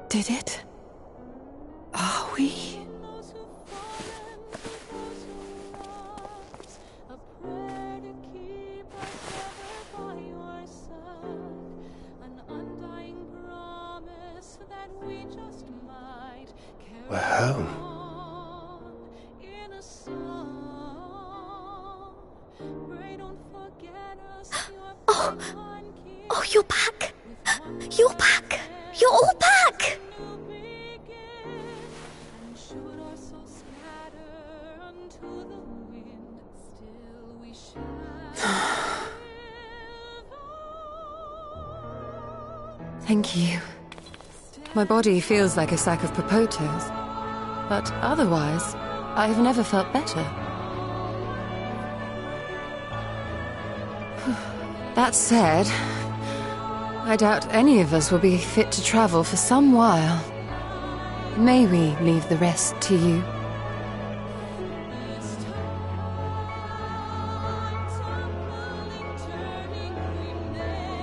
Did it? we? We're home. Oh, you're back. You're back. You're all back. Thank you. My body feels like a sack of potatoes, but otherwise, I've never felt better. That said, I doubt any of us will be fit to travel for some while. May we leave the rest to you?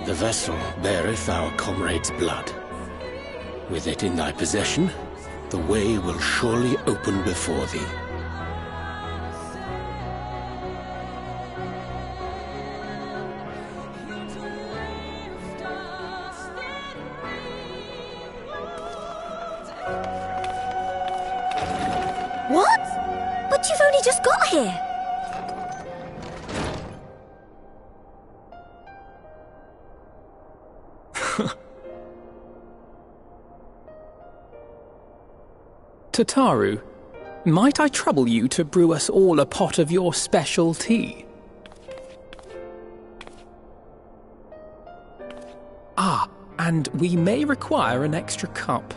The vessel beareth our comrade's blood. With it in thy possession, the way will surely open before thee. What? But you've only just got here. Tataru, might I trouble you to brew us all a pot of your special tea? Ah, and we may require an extra cup.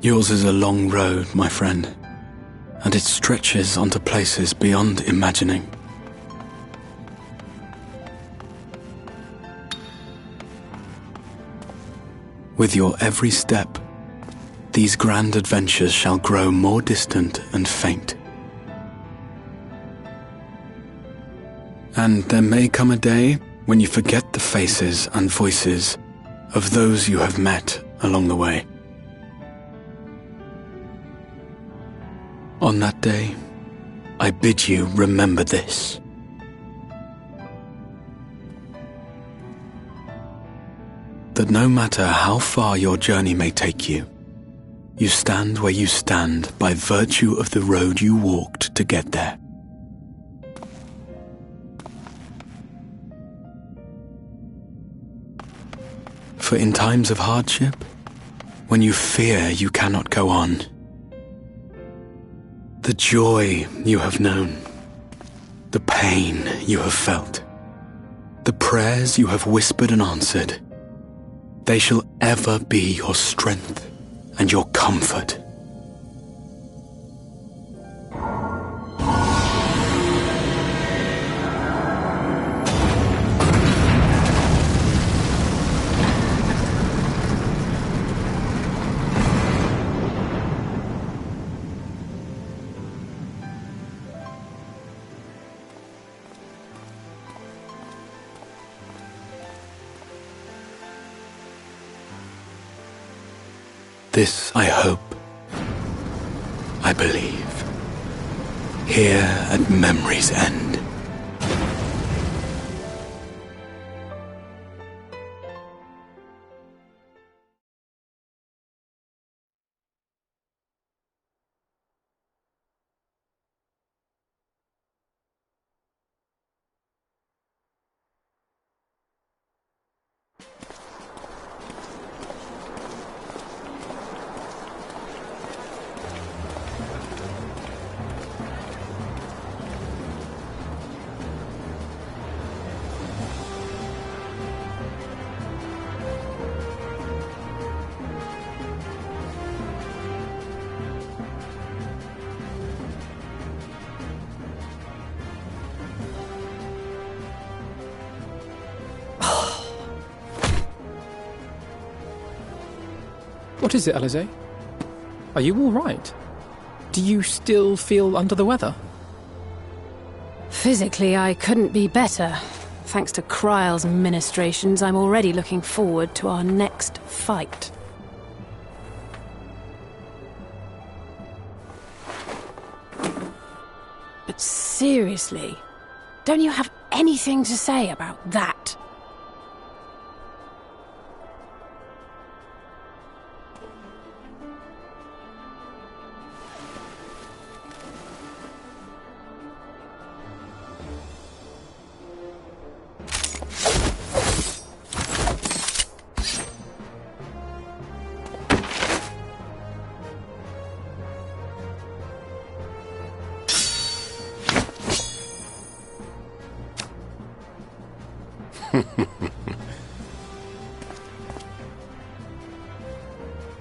Yours is a long road, my friend, and it stretches onto places beyond imagining. With your every step, these grand adventures shall grow more distant and faint. And there may come a day when you forget the faces and voices of those you have met along the way. On that day, I bid you remember this. That no matter how far your journey may take you, you stand where you stand by virtue of the road you walked to get there. For in times of hardship, when you fear you cannot go on, the joy you have known, the pain you have felt, the prayers you have whispered and answered, they shall ever be your strength and your comfort. This I hope, I believe, here at memory's end. What is it, Alisaie? Are you all right? Do you still feel under the weather? Physically, I couldn't be better. Thanks to Kryle's ministrations, I'm already looking forward to our next fight. But seriously, don't you have anything to say about that?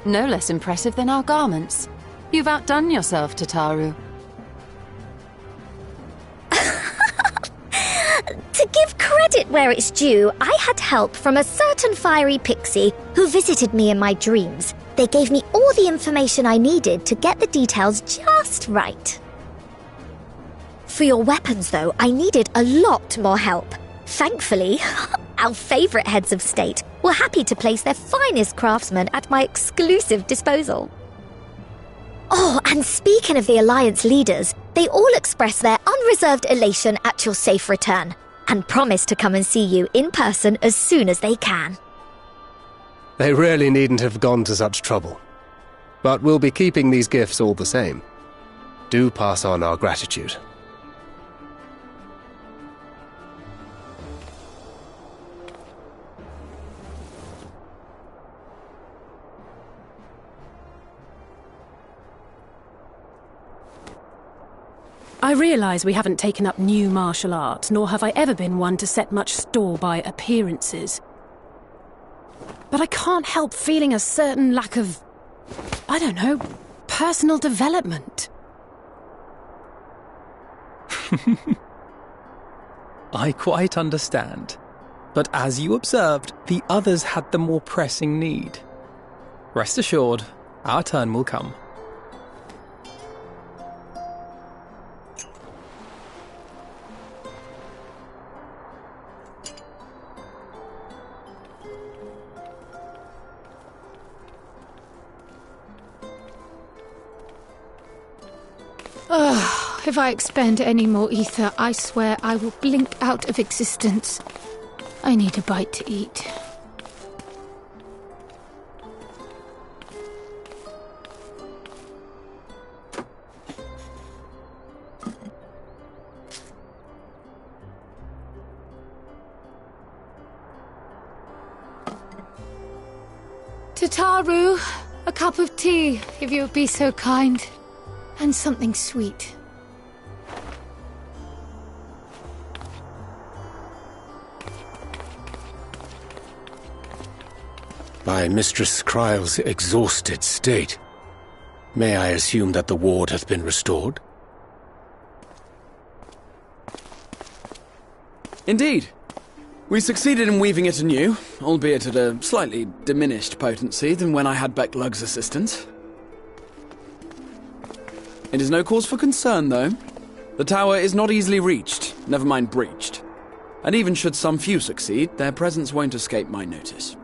No less impressive than our garments. You've outdone yourself, Tataru. To give credit where it's due, I had help from a certain fiery pixie who visited me in my dreams. They gave me all the information I needed to get the details just right. For your weapons, though, I needed a lot more help. Thankfully, our favourite heads of state were happy to place their finest craftsmen at my exclusive disposal. Oh, and speaking of the Alliance leaders, they all expressed their unreserved elation at your safe return, and promise to come and see you in person as soon as they can. They really needn't have gone to such trouble. But we'll be keeping these gifts all the same. Do pass on our gratitude. I realise we haven't taken up new martial arts, nor have I ever been one to set much store by appearances. But I can't help feeling a certain lack of, I don't know, personal development. I quite understand. But as you observed, the others had the more pressing need. Rest assured, our turn will come. If I expend any more ether, I swear I will blink out of existence. I need a bite to eat. Tataru, a cup of tea, if you would be so kind. And something sweet. By Mistress Kryle's exhausted state, may I assume that the ward hath been restored? Indeed. We succeeded in weaving it anew, albeit at a slightly diminished potency than when I had Becklug's assistance. It is no cause for concern, though. The tower is not easily reached, never mind breached. And even should some few succeed, their presence won't escape my notice.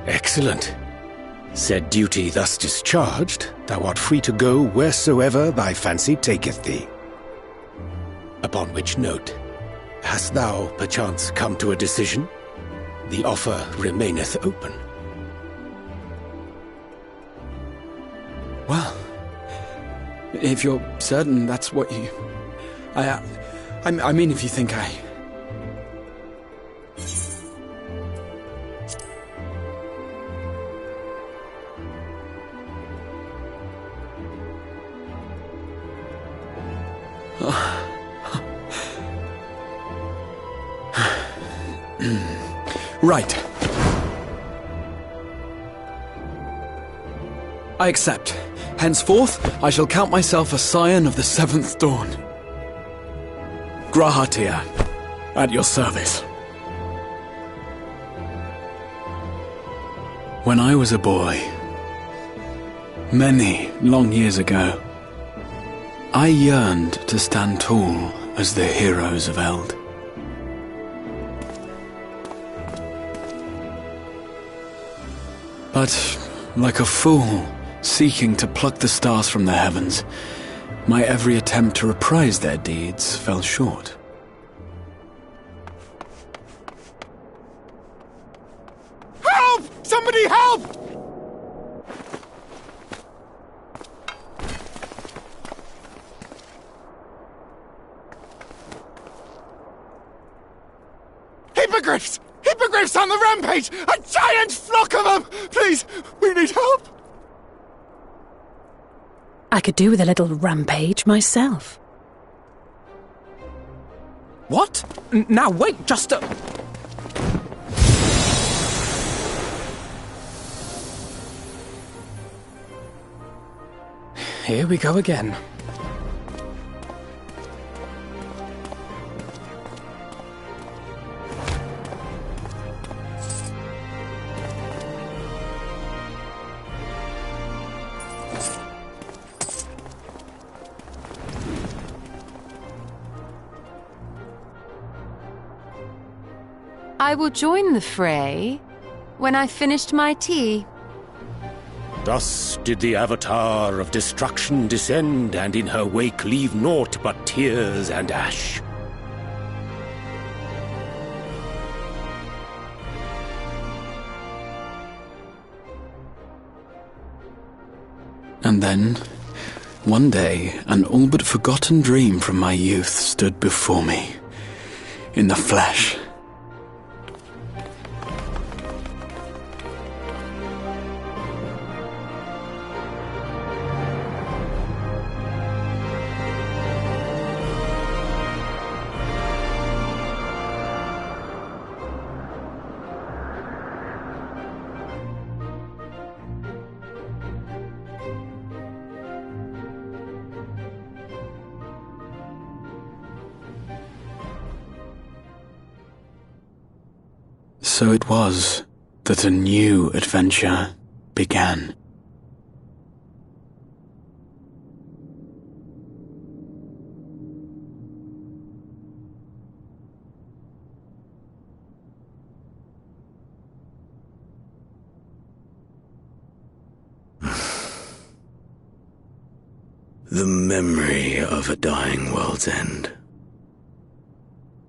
Excellent. Said duty thus discharged, thou art free to go wheresoever thy fancy taketh thee. Upon which note, hast thou perchance come to a decision? The offer remaineth open. Well, if you're certain that's what you... I mean, if you think I... Right. I accept. Henceforth, I shall count myself a scion of the Seventh Dawn. G'rahatia, at your service. When I was a boy, many long years ago, I yearned to stand tall as the heroes of Eld. But, like a fool seeking to pluck the stars from the heavens, my every attempt to reprise their deeds fell short. Help! Somebody help! Hippogriffs! Hippogriffs on the rampage! A giant flock of them! Please, we need help! I could do with a little rampage myself. What? Now wait, just a... Here we go again. I will join the fray when I've finished my tea. Thus did the Avatar of Destruction descend, and in her wake leave naught but tears and ash. And then, one day, an all but forgotten dream from my youth stood before me, in the flesh. So it was that a new adventure began. The memory of a dying world's end.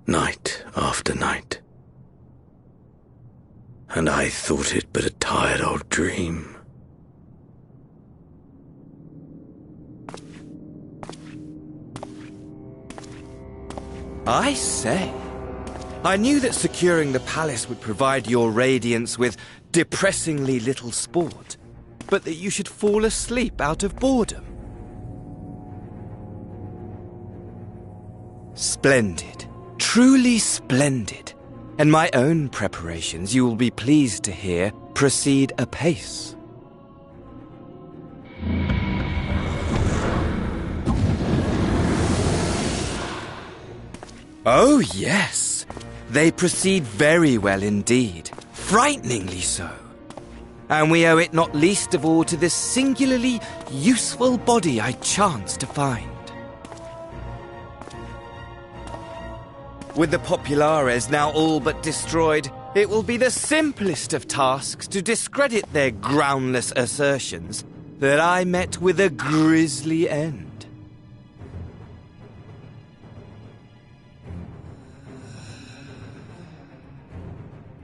Night after night. And I thought it but a tired old dream. I say, I knew that securing the palace would provide your radiance with depressingly little sport, but that you should fall asleep out of boredom. Splendid. Truly splendid. And my own preparations, you will be pleased to hear, proceed apace. Oh, yes. They proceed very well indeed. Frighteningly so. And we owe it not least of all to this singularly useful body I chanced to find. With the Populares now all but destroyed, it will be the simplest of tasks to discredit their groundless assertions that I met with a grisly end.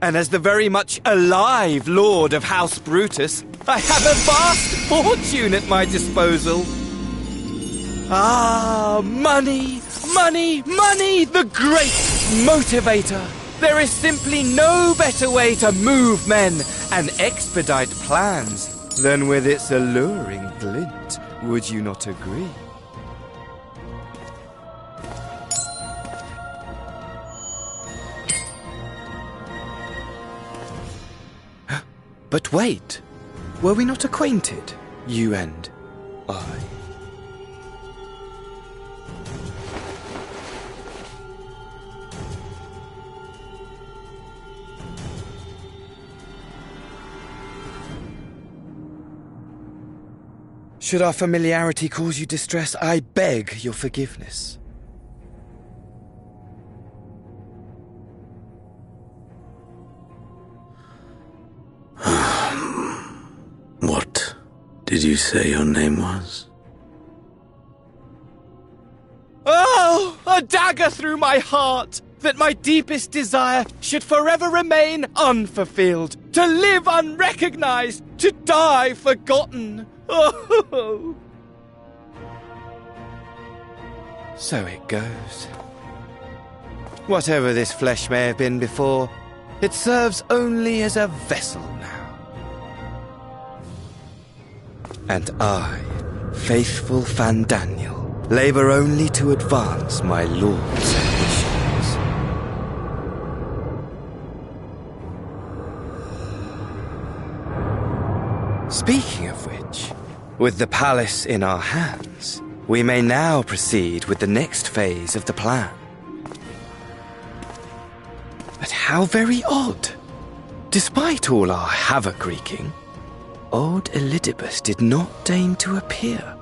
And as the very much alive Lord of House Brutus, I have a vast fortune at my disposal. Ah, money! Money, money, the great motivator. There is simply no better way to move men and expedite plans than with its alluring glint. Would you not agree? But wait, were we not acquainted, you and I? Should our familiarity cause you distress, I beg your forgiveness. What did you say your name was? Oh, a dagger through my heart, that my deepest desire should forever remain unfulfilled, to live unrecognized, to die forgotten. Oh. So it goes. Whatever this flesh may have been before, it serves only as a vessel now. And I, faithful Fandaniel, labor only to advance my lord's ambitions. Speaking of which, with the palace in our hands, we may now proceed with the next phase of the plan. But how very odd. Despite all our havoc-wreaking, old Elidibus did not deign to appear.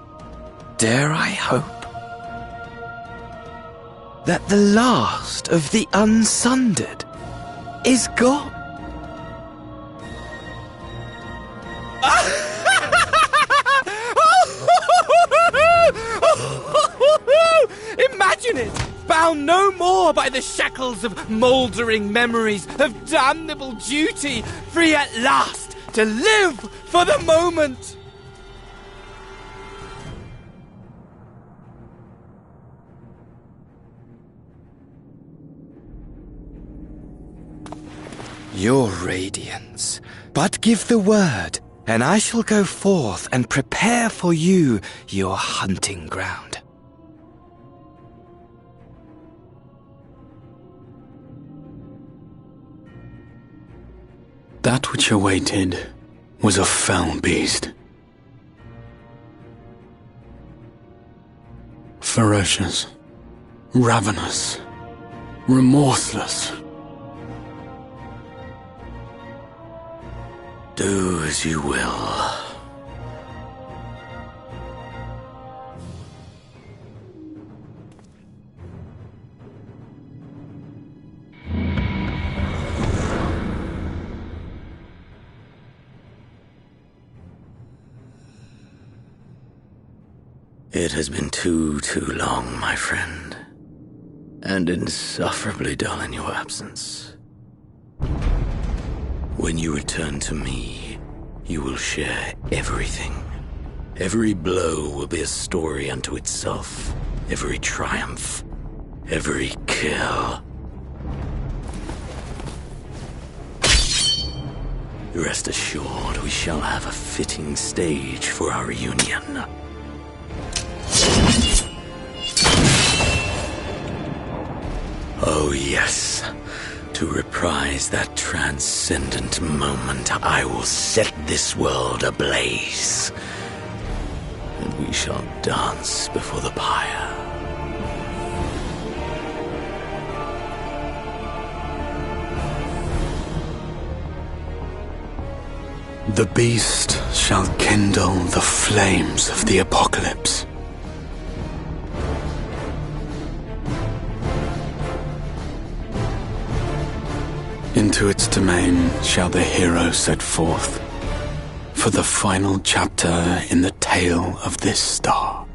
Dare I hope that the last of the Unsundered is gone? Imagine it! Bound no more by the shackles of mouldering memories of damnable duty, free at last to live for the moment! Your radiance. But give the word, and I shall go forth and prepare for you your hunting ground. That which awaited was a fell beast. Ferocious, ravenous, remorseless. Do as you will. It has been too long, my friend, and insufferably dull in your absence. When you return to me, you will share everything. Every blow will be a story unto itself. Every triumph, every kill. Rest assured, we shall have a fitting stage for our reunion. Oh yes, to reprise that transcendent moment, I will set this world ablaze. And we shall dance before the pyre. The beast shall kindle the flames of the apocalypse. Into its domain shall the hero set forth for the final chapter in the tale of this star.